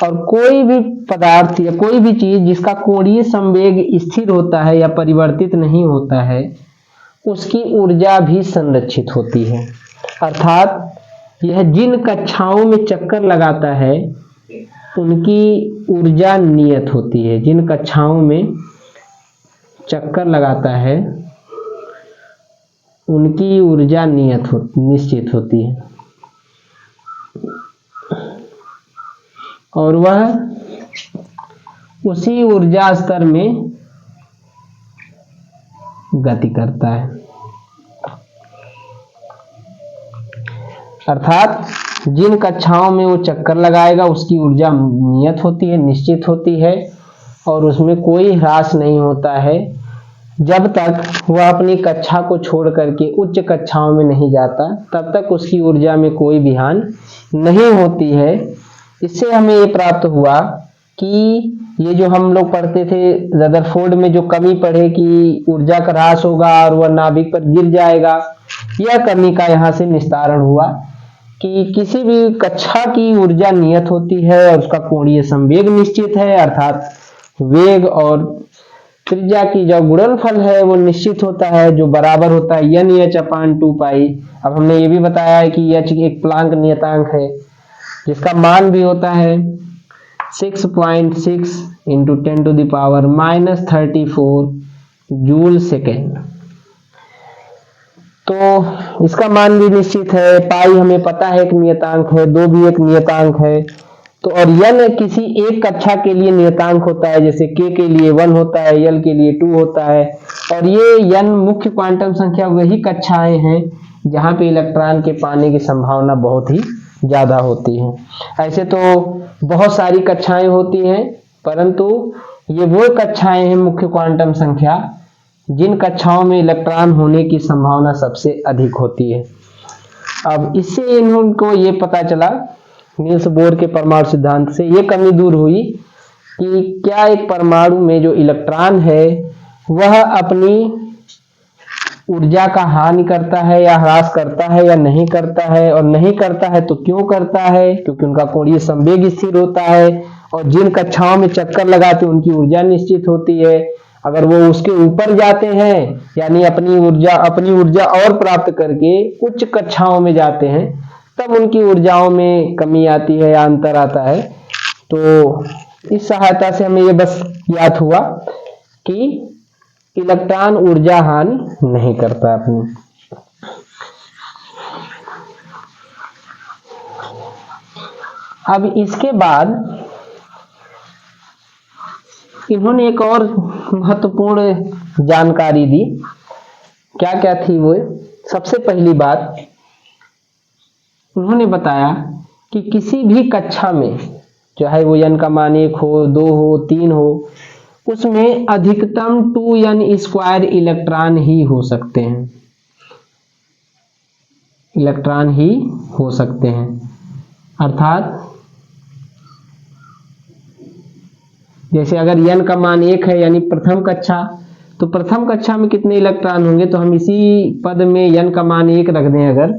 और कोई भी पदार्थ या कोई भी चीज जिसका कोणीय संवेग स्थिर होता है या परिवर्तित नहीं होता है, उसकी ऊर्जा भी संरक्षित होती है। अर्थात यह जिन कक्षाओं में चक्कर लगाता है उनकी ऊर्जा नियत होती है, जिन कक्षाओं में चक्कर लगाता है उनकी ऊर्जा निश्चित होती है, और वह उसी ऊर्जा स्तर में गति करता है। अर्थात जिन कक्षाओं में वो चक्कर लगाएगा उसकी ऊर्जा नियत होती है, निश्चित होती है, और उसमें कोई ह्रास नहीं होता है जब तक वह अपनी कक्षा को छोड़ करके उच्च कक्षाओं में नहीं जाता, तब तक उसकी ऊर्जा में कोई बिहान नहीं होती है। इससे हमें ये प्राप्त हुआ कि ये जो हम लोग पढ़ते थे रदरफोर्ड में जो कमी पढ़े कि ऊर्जा का ह्रास होगा और वह नाभिक पर गिर जाएगा, यह कमी का यहाँ से निस्तारण हुआ कि किसी भी कक्षा की ऊर्जा नियत होती है और उसका कोणीय संवेग निश्चित है, अर्थात वेग और त्रिज्या की जो गुणनफल है वो निश्चित होता है, जो बराबर होता है nh/2π। अब हमने ये भी बताया है कि h एक प्लांक नियतांक है जिसका मान भी होता है 6.6 इंटू 10⁻⁻34 जूल सेकेंड। तो इसका मान भी निश्चित है, पाई हमें पता है एक नियतांक है, 2 भी एक नियतांक है। तो और n किसी एक कक्षा के लिए नियतांक होता है, जैसे k के लिए 1 होता है, l के लिए 2 होता है। और ये n मुख्य क्वांटम संख्या वही कक्षाएं हैं जहां पे इलेक्ट्रॉन के पाने की संभावना बहुत ही ज्यादा होती है। ऐसे तो बहुत सारी कक्षाएं होती हैं, परंतु ये वो कक्षाएं हैं मुख्य क्वांटम संख्या जिन कक्षाओं में इलेक्ट्रॉन होने की संभावना सबसे अधिक होती है। अब इससे इनको ये पता चला, नील्स बोर के परमाणु सिद्धांत से ये कमी दूर हुई कि क्या एक परमाणु में जो इलेक्ट्रॉन है वह अपनी ऊर्जा का हानि करता है या ह्रास करता है या नहीं करता है, और नहीं करता है तो क्यों करता है, क्योंकि उनका कोणीय संवेग स्थिर होता है और जिन कक्षाओं में चक्कर लगाते हैं उनकी ऊर्जा निश्चित होती है। अगर वो उसके ऊपर जाते हैं यानी अपनी ऊर्जा और प्राप्त करके उच्च कक्षाओं में जाते हैं तब उनकी ऊर्जाओं में कमी आती है या अंतर आता है। तो इस सहायता से हमें ये बस याद हुआ कि इलेक्ट्रॉन ऊर्जा हानि नहीं करता अपनी। अब इसके बाद इन्होंने एक और महत्वपूर्ण जानकारी दी। क्या क्या थी वो? सबसे पहली बात उन्होंने बताया कि किसी भी कक्षा में, चाहे वो n का मान 1 हो, 2 हो, 3 हो, उसमें अधिकतम 2n² इलेक्ट्रॉन ही हो सकते हैं, इलेक्ट्रॉन ही हो सकते हैं। अर्थात जैसे अगर n का मान 1 है यानी प्रथम कक्षा, तो प्रथम कक्षा में कितने इलेक्ट्रॉन होंगे, तो हम इसी पद में n का मान 1 रख दें अगर,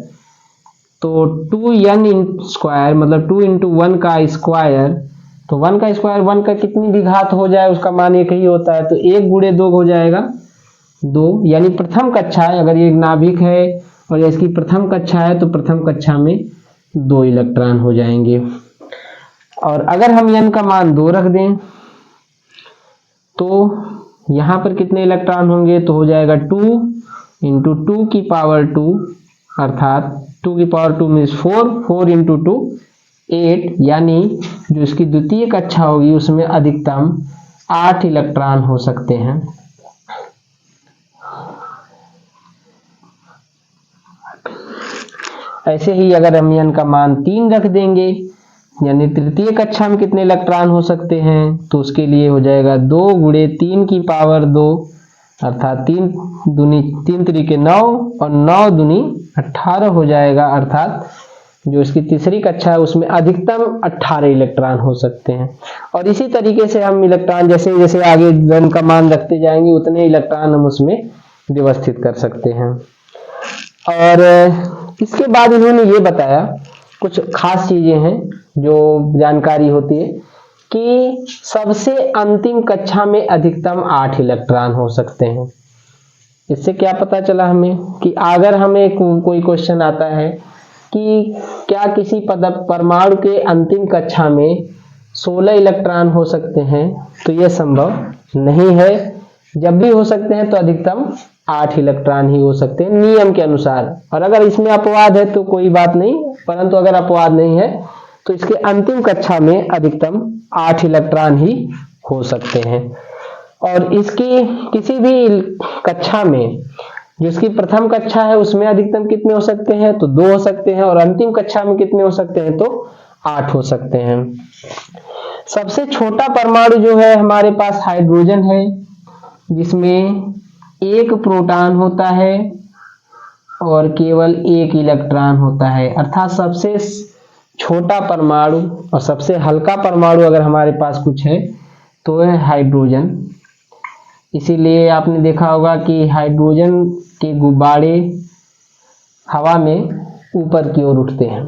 तो 2n² मतलब 2 × 1 का स्क्वायर, तो 1 का स्क्वायर 1 का कितनी भी घात हो जाए उसका मान 1 ही होता है, तो 1 × 2 हो जाएगा 2, यानी प्रथम कक्षा है। अगर ये एक नाभिक है और इसकी प्रथम कक्षा है तो प्रथम कक्षा में 2 इलेक्ट्रॉन हो जाएंगे। और अगर हम n का मान 2 रख दें तो यहाँ पर कितने इलेक्ट्रॉन होंगे, तो हो जाएगा 2 × 2⁻2 अर्थात 2⁻2 मीन्स 4, 4 × 2 8, यानी जो इसकी द्वितीय कक्षा होगी उसमें अधिकतम 8 इलेक्ट्रॉन हो सकते हैं। ऐसे ही अगर हम n का मान 3 रख देंगे यानी तृतीय कक्षा में कितने इलेक्ट्रॉन हो सकते हैं, तो उसके लिए हो जाएगा 2 × 3⁻2 अर्थात 3 दूनी 3 त्रिके 9 और 9 दूनी 18 हो जाएगा। अर्थात जो इसकी तीसरी कक्षा है उसमें अधिकतम 18 इलेक्ट्रॉन हो सकते हैं। और इसी तरीके से हम इलेक्ट्रॉन जैसे जैसे आगे n का मान रखते जाएंगे उतने इलेक्ट्रॉन हम उसमें व्यवस्थित कर सकते हैं। और इसके बाद इन्होंने ये बताया कुछ खास चीजें हैं जो जानकारी होती है कि सबसे अंतिम कक्षा में अधिकतम 8 इलेक्ट्रॉन हो सकते हैं। इससे क्या पता चला हमें कि अगर हमें कोई क्वेश्चन आता है कि क्या किसी परमाणु के अंतिम कक्षा में 16 इलेक्ट्रॉन हो सकते हैं, तो यह संभव नहीं है। जब भी हो सकते हैं तो अधिकतम 8 इलेक्ट्रॉन ही हो सकते हैं नियम के अनुसार। और अगर इसमें अपवाद है तो कोई बात नहीं, परंतु अगर अपवाद नहीं है तो इसके अंतिम कक्षा में अधिकतम 8 इलेक्ट्रॉन ही हो सकते हैं। और इसकी किसी भी कक्षा में, जो इसकी प्रथम कक्षा है उसमें अधिकतम कितने हो सकते हैं, तो 2 हो सकते हैं, और अंतिम कक्षा में कितने हो सकते हैं, तो 8 हो सकते हैं। सबसे छोटा परमाणु जो है हमारे पास हाइड्रोजन है, जिसमें 1 प्रोटॉन होता है और केवल 1 इलेक्ट्रॉन होता है। अर्थात सबसे छोटा परमाणु और सबसे हल्का परमाणु अगर हमारे पास कुछ है तो है हाइड्रोजन। इसीलिए आपने देखा होगा कि हाइड्रोजन के गुब्बारे हवा में ऊपर की ओर उठते हैं,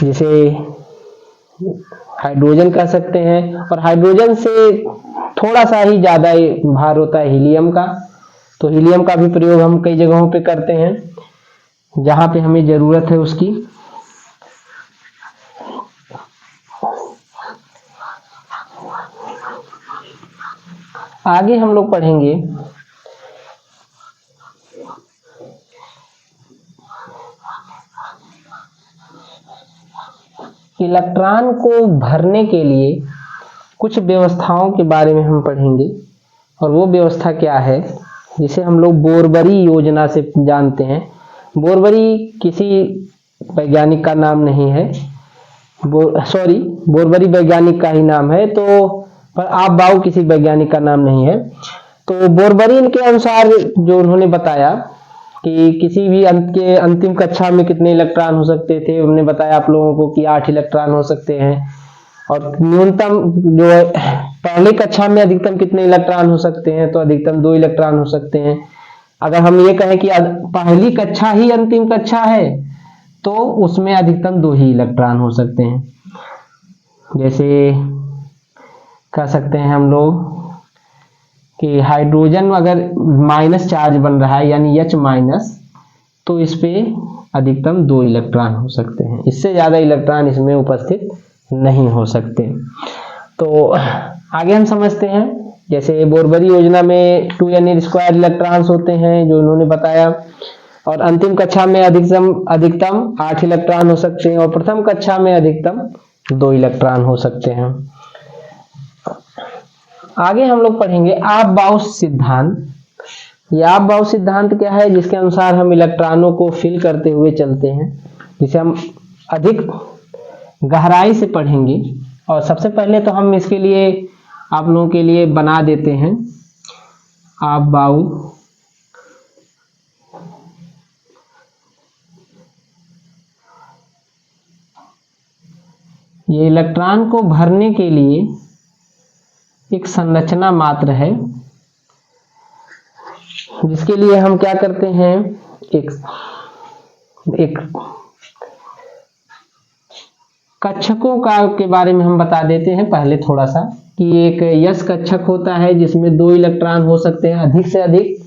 जिसे हाइड्रोजन कह सकते हैं। और हाइड्रोजन से थोड़ा सा ही ज्यादा भार होता है हीलियम का, तो हीलियम का भी प्रयोग हम कई जगहों पे करते हैं जहां पे हमें जरूरत है उसकी। आगे हम लोग पढ़ेंगे इलेक्ट्रॉन को भरने के लिए कुछ व्यवस्थाओं के बारे में हम पढ़ेंगे, और वो व्यवस्था क्या है जिसे हम लोग बोरबरी योजना से जानते हैं। बोरबरी किसी वैज्ञानिक का नाम नहीं है, बोरबरी वैज्ञानिक का ही नाम है, तो पर आप बाऊ किसी वैज्ञानिक का नाम नहीं है। तो बोरबरी के अनुसार जो उन्होंने बताया कि किसी भी अंतिम कक्षा में कितने इलेक्ट्रॉन हो सकते थे, उन्होंने बताया आप लोगों को कि 8 इलेक्ट्रॉन हो सकते हैं, और न्यूनतम जो है पहली कक्षा में अधिकतम कितने इलेक्ट्रॉन हो सकते हैं, तो अधिकतम 2 इलेक्ट्रॉन हो सकते हैं। अगर हम ये कहें कि पहली कक्षा ही अंतिम कक्षा है तो उसमें अधिकतम 2 ही इलेक्ट्रॉन हो सकते हैं। जैसे कह सकते हैं हम लोग कि हाइड्रोजन अगर माइनस चार्ज बन रहा है यानी H माइनस, तो इस पे अधिकतम 2 इलेक्ट्रॉन हो सकते हैं, इससे ज़्यादा इलेक्ट्रॉन इसमें उपस्थित नहीं हो सकते। तो आगे हम समझते हैं, जैसे बोरबरी योजना में 2n² इलेक्ट्रॉन्स होते हैं जो उन्होंने बताया, और अंतिम कक्षा में अधिकतम 8 इलेक्ट्रॉन हो सकते हैं, और प्रथम कक्षा में अधिकतम 2 इलेक्ट्रॉन हो सकते हैं। आगे हम लोग पढ़ेंगे आप-बाउस सिद्धांत। यह आप-बाउस सिद्धांत क्या है, जिसके अनुसार हम इलेक्ट्रॉनों को फिल करते हुए चलते हैं, जिसे हम अधिक गहराई से पढ़ेंगे। और सबसे पहले तो हम इसके लिए आप लोगों के लिए बना देते हैं आप-बाउ ये इलेक्ट्रॉन को भरने के लिए एक संरचना मात्र है, जिसके लिए हम क्या करते हैं, एक कक्षकों के बारे में हम बता देते हैं पहले थोड़ा सा, कि एक यस कक्षक होता है जिसमें 2 इलेक्ट्रॉन हो सकते हैं, अधिक से अधिक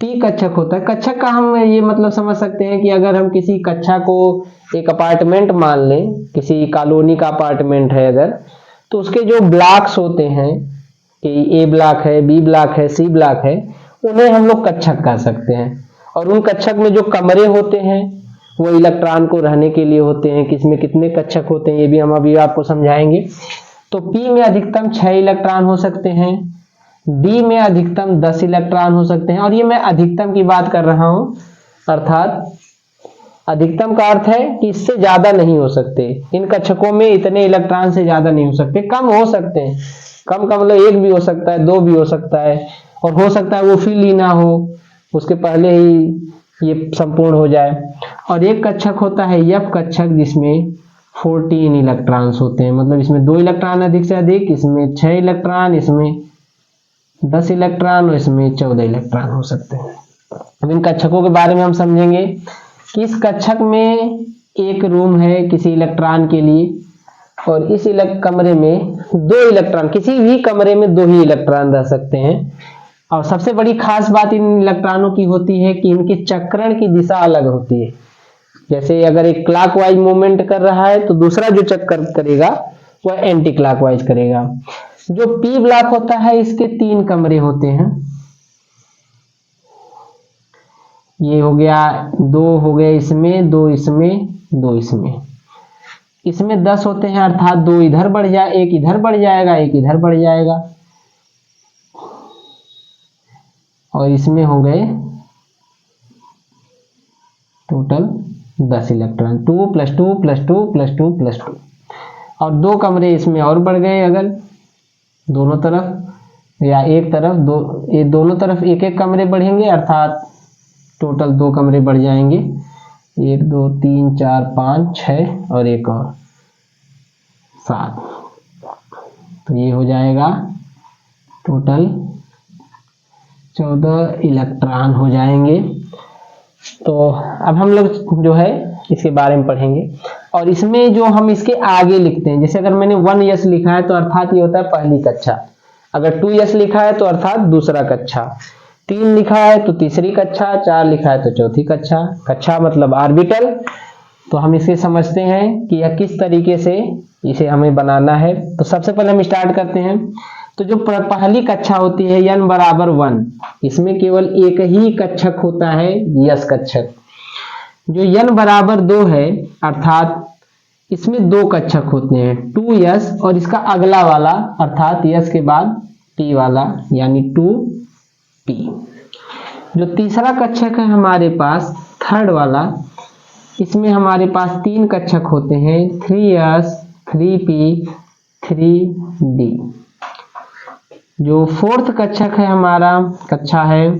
टी कक्षक होता है। कक्षक का हम ये मतलब समझ सकते हैं कि अगर हम किसी कक्षा को एक अपार्टमेंट मान लें, किसी कॉलोनी का अपार्टमेंट है अगर, तो उसके जो ब्लॉक्स होते हैं कि ए ब्लॉक है, बी ब्लॉक है, सी ब्लॉक है, उन्हें हम लोग कक्षक कह सकते हैं। और उन कक्षक में जो कमरे होते हैं वो इलेक्ट्रॉन को रहने के लिए होते हैं। किसमें कितने कक्षक होते हैं ये भी हम अभी आपको समझाएंगे। तो पी में अधिकतम 6 इलेक्ट्रॉन हो सकते हैं, डी में अधिकतम 10 इलेक्ट्रॉन हो सकते हैं, और ये मैं अधिकतम की बात कर रहा हूं, अर्थात अधिकतम का अर्थ है कि इससे ज्यादा नहीं हो सकते। इन कक्षकों में इतने इलेक्ट्रॉन से ज्यादा नहीं हो सकते, कम हो सकते हैं। कम का मतलब 1 भी हो सकता है, 2 भी हो सकता है, और हो सकता है वो फिल ही ना हो, उसके पहले ही ये संपूर्ण हो जाए। और एक कक्षक होता है एफ कक्षक, जिसमें 14 इलेक्ट्रॉन्स होते हैं, मतलब इसमें 2 इलेक्ट्रॉन अधिक से अधिक, इसमें 6 इलेक्ट्रॉन, इसमें 10 इलेक्ट्रॉन, और इसमें 14 इलेक्ट्रॉन हो सकते हैं। अब इन कक्षकों के बारे में हम समझेंगे कि इस कक्षक में एक रूम है किसी इलेक्ट्रॉन के लिए, और इस कमरे में 2 इलेक्ट्रॉन, किसी भी कमरे में 2 ही इलेक्ट्रॉन रह सकते हैं। और सबसे बड़ी खास बात इन इलेक्ट्रॉनों की होती है कि इनके चक्रण की दिशा अलग होती है। जैसे अगर एक क्लॉकवाइज मूवमेंट कर रहा है तो दूसरा जो चक्कर करेगा वह एंटी क्लॉकवाइज करेगा। जो पी ब्लॉक होता है इसके 3 कमरे होते हैं, ये हो गया 2 हो गए इसमें, 2 इसमें, 2 इसमें। इसमें 10 होते हैं, अर्थात 2 इधर बढ़ जाए, 1 इधर बढ़ जाएगा, 1 इधर बढ़ जाएगा, और इसमें हो गए टोटल 10 इलेक्ट्रॉन, 2 + 2 + 2 + 2 + 2, और 2 कमरे इसमें और बढ़ गए। अगर दोनों तरफ या एक तरफ ये दोनों तरफ 1-1 कमरे बढ़ेंगे, अर्थात टोटल 2 कमरे बढ़ जाएंगे, 1 2 3 4 5 6 और एक और 7, तो ये हो जाएगा टोटल 14 इलेक्ट्रॉन हो जाएंगे। तो अब हम लोग जो है इसके बारे में पढ़ेंगे, और इसमें जो हम इसके आगे लिखते हैं, जैसे अगर मैंने 1s लिखा है तो अर्थात ये होता है पहली कक्षा, अगर 2s लिखा है तो अर्थात दूसरा कक्षा, 3 लिखा है तो तीसरी कक्षा, 4 लिखा है तो चौथी कक्षा। कक्षा मतलब ऑर्बिटल। तो हम इसे समझते हैं कि यह किस तरीके से इसे हमें बनाना है। तो सबसे पहले हम स्टार्ट करते हैं तो जो पहली कक्षा होती है n बराबर 1, इसमें केवल एक ही कक्षक होता है यस कक्षक। जो n बराबर 2 है अर्थात इसमें 2 कक्षक होते हैं 2s और इसका अगला वाला अर्थात s के बाद p वाला यानी 2p। जो तीसरा कक्षक है हमारे पास थर्ड वाला, इसमें हमारे पास 3 कक्षक होते हैं 3s 3p 3d। जो फोर्थ कक्षक है हमारा कक्षा है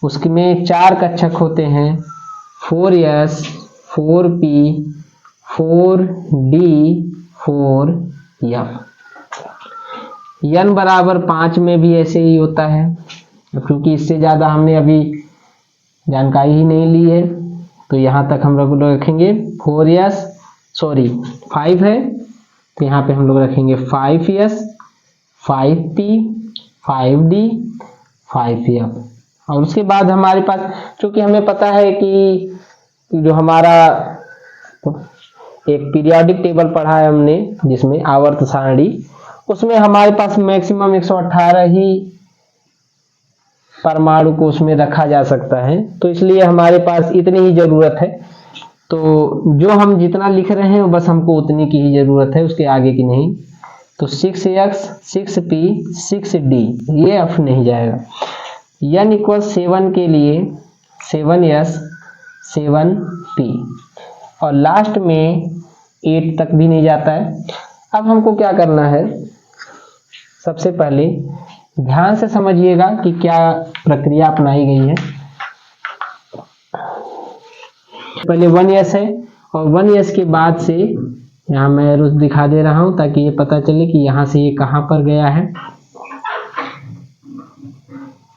उसमें 4 कक्षक होते हैं 4s 4p 4d 4f। n बराबर 5 में भी ऐसे ही होता है, क्योंकि इससे ज़्यादा हमने अभी जानकारी ही नहीं ली है तो यहाँ तक हम लोग रखेंगे 5 है तो यहाँ पे हम लोग रखेंगे 5s 5p 5d 5f। और उसके बाद हमारे पास, क्योंकि हमें पता है कि जो हमारा एक पीरियोडिक टेबल पढ़ा है हमने जिसमें आवर्त सारणी, उसमें हमारे पास मैक्सिमम 118 ही परमाणु को उसमें रखा जा सकता है, तो इसलिए हमारे पास इतनी ही जरूरत है। तो जो हम जितना लिख रहे हैं बस हमको उतनी की ही जरूरत है, उसके आगे की नहीं। तो 6x 6p 6d ये f नहीं जाएगा। n = 7 के लिए 7s 7p और लास्ट में 8 तक भी नहीं जाता है। अब हमको क्या करना है, सबसे पहले ध्यान से समझिएगा कि क्या प्रक्रिया अपनाई गई है। पहले 1s है और 1s के बाद से यहाँ मैं एरो दिखा दे रहा हूँ ताकि ये पता चले कि यहाँ से ये कहाँ पर गया है।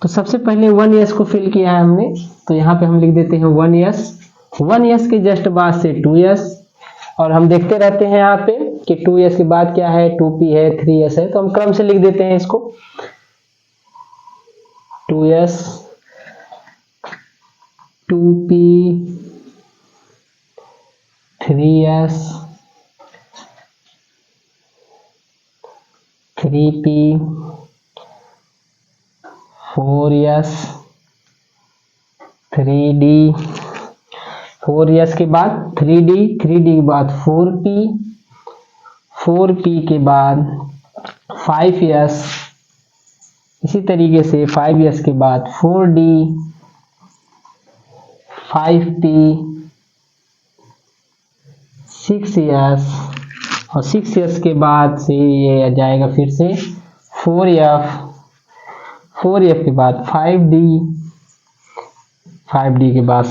तो सबसे पहले 1s को फिल किया है हमने, तो यहाँ पे हम लिख देते हैं 1s के जस्ट बाद से 2s और हम देखते रहते हैं यहाँ पे कि 2s के बाद क्या है 2p है 3s है, तो हम क्रम से लिख देते हैं इसको 2s 2p 3s 3p 4s 3d 4s के बाद 3d के बाद 4p 4p के बाद 5s, इसी तरीके से 5s के बाद 4d 5p 6s और 6s के बाद से ये आ जाएगा फिर से 4f के बाद 5d के बाद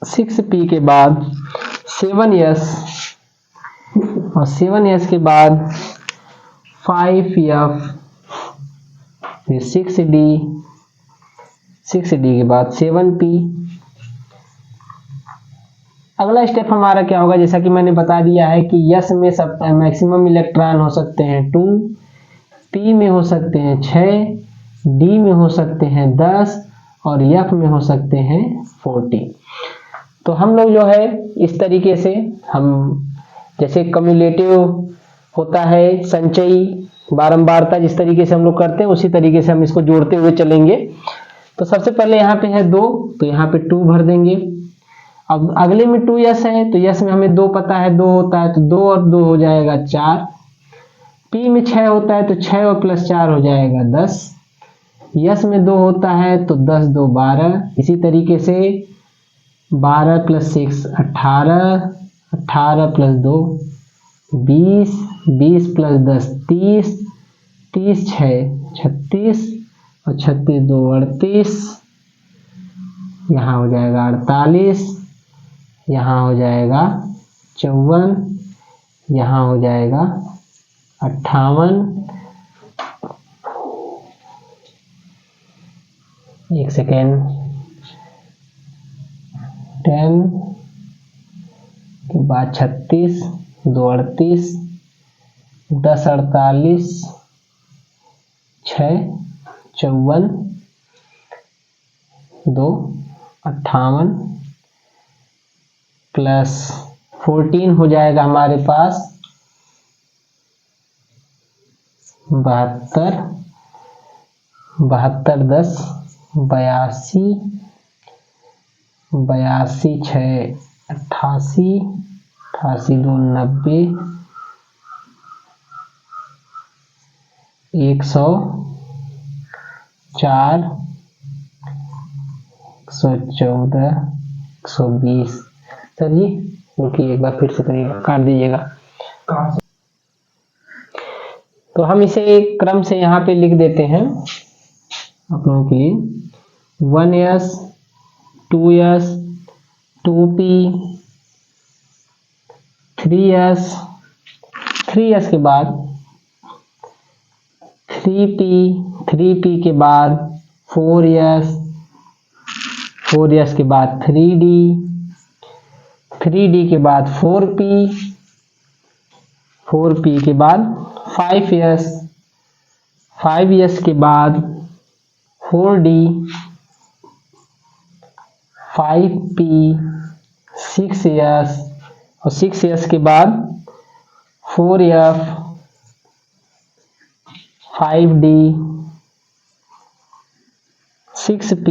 6p के बाद 7s और 7s के बाद 5f फिर 6d के बाद 7p। अगला स्टेप हमारा क्या होगा, जैसा कि मैंने बता दिया है कि यस में सब मैक्सिमम इलेक्ट्रॉन हो सकते हैं 2, पी में हो सकते हैं 6, डी में हो सकते हैं 10 और एफ में हो सकते हैं 40। तो हम लोग जो है इस तरीके से हम जैसे कम्युलेटिव होता है संचयी बारंबारता, जिस तरीके से हम लोग करते हैं उसी तरीके से हम इसको जोड़ते हुए चलेंगे। तो सबसे पहले यहाँ पे है 2 तो यहाँ पे 2 भर देंगे। अब अगले में 2s है तो यस में हमें 2 पता है 2 होता है तो 2 और 2 हो जाएगा 4। पी में 6 होता है तो 6 और प्लस 4 हो जाएगा 10। यस में 2 होता है तो 10 2 12। इसी तरीके से 12 प्लस 6 18, 18 प्लस 2 20, 20 प्लस 10 30, 30 6 36 और 36 2 38। यहाँ हो जाएगा 48, यहाँ हो जाएगा 54, यहाँ हो जाएगा 58। एक सेकेंड 10 के बाद 36 2 38 10 48 6 54 2 58 प्लस 14 हो जाएगा हमारे पास 72 72 10 82 82 6 88 88 2 90 104 114 120। सर जी रुकिए एक बार फिर से करिएगा, काट दीजिएगा। तो हम इसे एक क्रम से यहाँ पे लिख देते हैं आप लोगों के लिए। 1s 2s 2p 3s 3s के बाद 3p 3p के बाद 4s 4s के बाद 3d 3d के बाद 4p 4p के बाद 5s 5s के बाद 4d 5p 6s और 6s के बाद 4f 5d 6p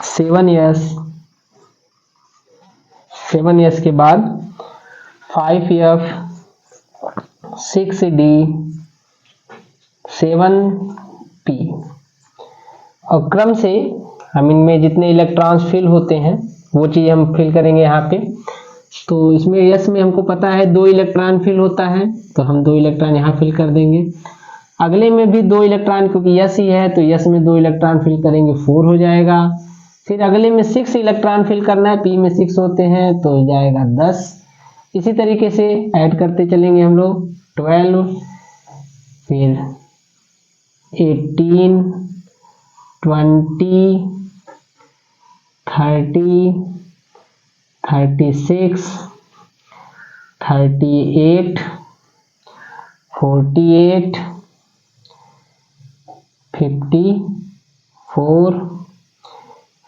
7s 7s के बाद 5f 6d 7p। और क्रम से हम इनमें जितने इलेक्ट्रॉन्स फिल होते हैं वो चीज़ हम फिल करेंगे यहाँ पे। तो इसमें यस में हमको पता है 2 इलेक्ट्रॉन फिल होता है, तो हम 2 इलेक्ट्रॉन यहाँ फिल कर देंगे। अगले में भी 2 इलेक्ट्रॉन, क्योंकि यस ही है तो यस में 2 इलेक्ट्रॉन फिल करेंगे, 4 हो जाएगा। फिर अगले में 6 इलेक्ट्रॉन फिल करना है, पी में 6 होते हैं तो हो जाएगा 10। इसी तरीके से ऐड करते चलेंगे हम लोग 12 फिर 18 20 30 36 38 48 54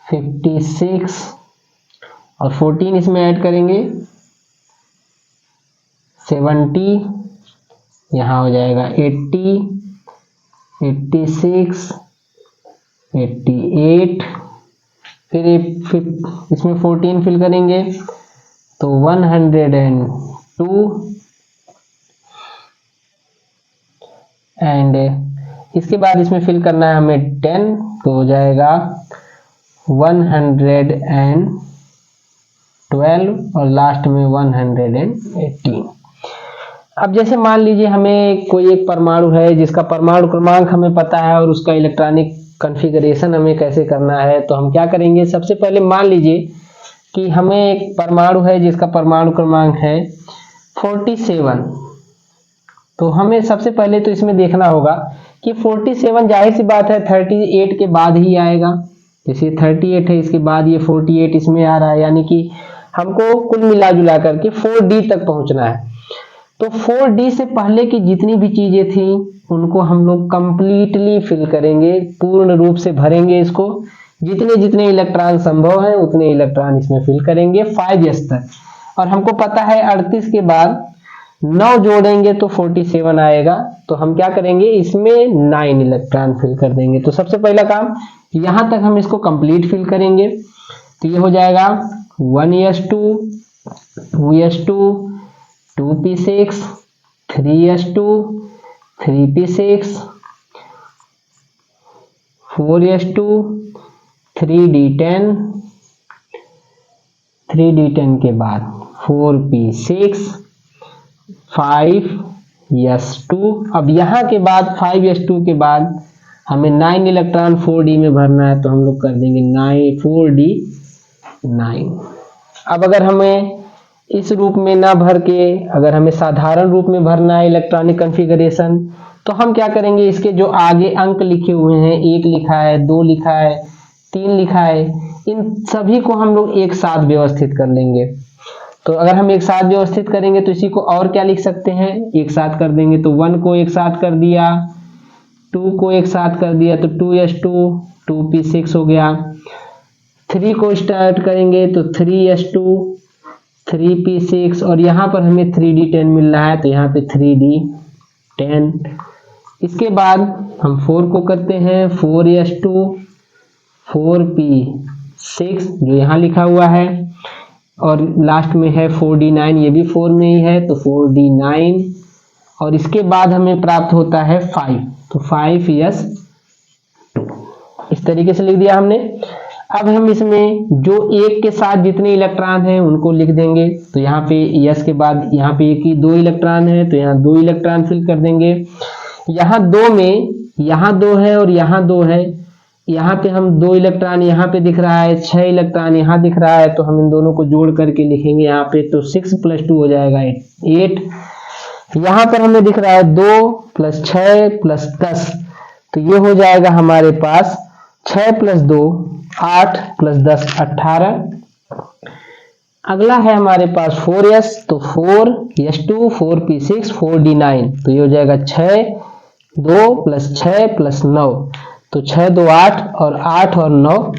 56 और 14 इसमें ऐड करेंगे 70, यहाँ हो जाएगा 80 86 88 फिर इसमें 14 फिल करेंगे तो 102 एंड इसके बाद इसमें फिल करना है हमें 10 तो हो जाएगा 112 और लास्ट में 118। अब जैसे मान लीजिए हमें कोई एक परमाणु है जिसका परमाणु क्रमांक हमें पता है और उसका इलेक्ट्रॉनिक कॉन्फ़िगरेशन हमें कैसे करना है, तो हम क्या करेंगे। सबसे पहले मान लीजिए कि हमें एक परमाणु है जिसका परमाणु क्रमांक है 47, तो हमें सबसे पहले तो इसमें देखना होगा कि 47 जाहिर सी बात है 38 के बाद ही आएगा। जैसे 38 है इसके बाद ये 48 इसमें आ रहा है, यानी कि हमको कुल मिला जुला करके 4D तक पहुंचना है। तो 4D से पहले की जितनी भी चीजें थी उनको हम लोग कंप्लीटली फिल करेंगे, पूर्ण रूप से भरेंगे इसको। जितने जितने इलेक्ट्रॉन संभव है उतने इलेक्ट्रॉन इसमें फिल करेंगे 5s तक। और हमको पता है 38 के बाद 9 जोड़ेंगे तो 47 आएगा, तो हम क्या करेंगे इसमें 9 इलेक्ट्रॉन फिल कर देंगे। तो सबसे पहला काम यहाँ तक हम इसको कंप्लीट फिल करेंगे, तो ये हो जाएगा 1s2 2s2 2p6 3s2 3p6 4s2 3d10 3d10 के बाद 4p6 5s2। अब यहाँ के बाद 5s2 के बाद हमें 9 इलेक्ट्रॉन 4d में भरना है, तो हम लोग कर देंगे 4d 9। अब अगर हमें इस रूप में ना भर के अगर हमें साधारण रूप में भरना है इलेक्ट्रॉनिक कॉन्फ़िगरेशन, तो हम क्या करेंगे, इसके जो आगे अंक लिखे हुए हैं 1 लिखा है 2 लिखा है 3 लिखा है, इन सभी को हम लोग एक साथ व्यवस्थित कर लेंगे। तो अगर हम एक साथ व्यवस्थित करेंगे तो इसी को और क्या लिख सकते हैं, एक साथ कर देंगे तो 1 को एक साथ कर दिया, 2 को एक साथ कर दिया तो 2s2 2p6 हो गया। 3 को स्टार्ट करेंगे तो 3s2 3p6 और यहाँ पर हमें 3d10 मिल रहा है तो यहाँ पे 3d 10। इसके बाद हम 4 को करते हैं 4s2 4p6 जो यहाँ लिखा हुआ है, और लास्ट में है 4d9, ये भी 4 में ही है तो 4d9, और इसके बाद हमें प्राप्त होता है 5, तो 5s2। इस तरीके से लिख दिया हमने। अब हम इसमें जो एक के साथ जितने इलेक्ट्रॉन हैं उनको लिख देंगे। तो यहाँ पे s के बाद यहाँ पे एक ही 2 इलेक्ट्रॉन है तो यहाँ 2 इलेक्ट्रॉन फिल कर देंगे। यहाँ 2 में यहाँ 2 है और यहाँ 2 है, यहाँ पे हम 2 इलेक्ट्रॉन यहाँ पे दिख रहा है, 6 इलेक्ट्रॉन यहाँ दिख रहा है, तो हम इन दोनों को जोड़ करके लिखेंगे यहाँ पे, तो 6 + 2 हो जाएगा 8। यहाँ पर हमें दिख रहा है 2 + 6 + 10, तो ये हो जाएगा हमारे पास 6 + 2 8 + 10 18। अगला है हमारे पास 4s, तो 4s2 4p6 4d9, तो ये हो जाएगा 6 2 + 6 + 9, तो 6 2 8 और 8 और 9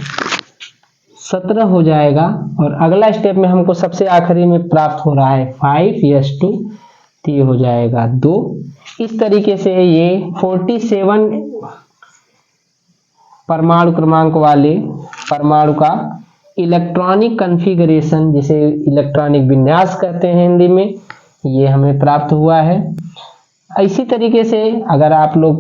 17 हो जाएगा। और अगला स्टेप में हमको सबसे आखिरी में प्राप्त हो रहा है 5s2, तो ये हो जाएगा 2। इस तरीके से ये 47 परमाणु क्रमांक वाले परमाणु का इलेक्ट्रॉनिक कॉन्फ़िगरेशन, जिसे इलेक्ट्रॉनिक विन्यास कहते हैं हिंदी में, ये हमें प्राप्त हुआ है। इसी तरीके से अगर आप लोग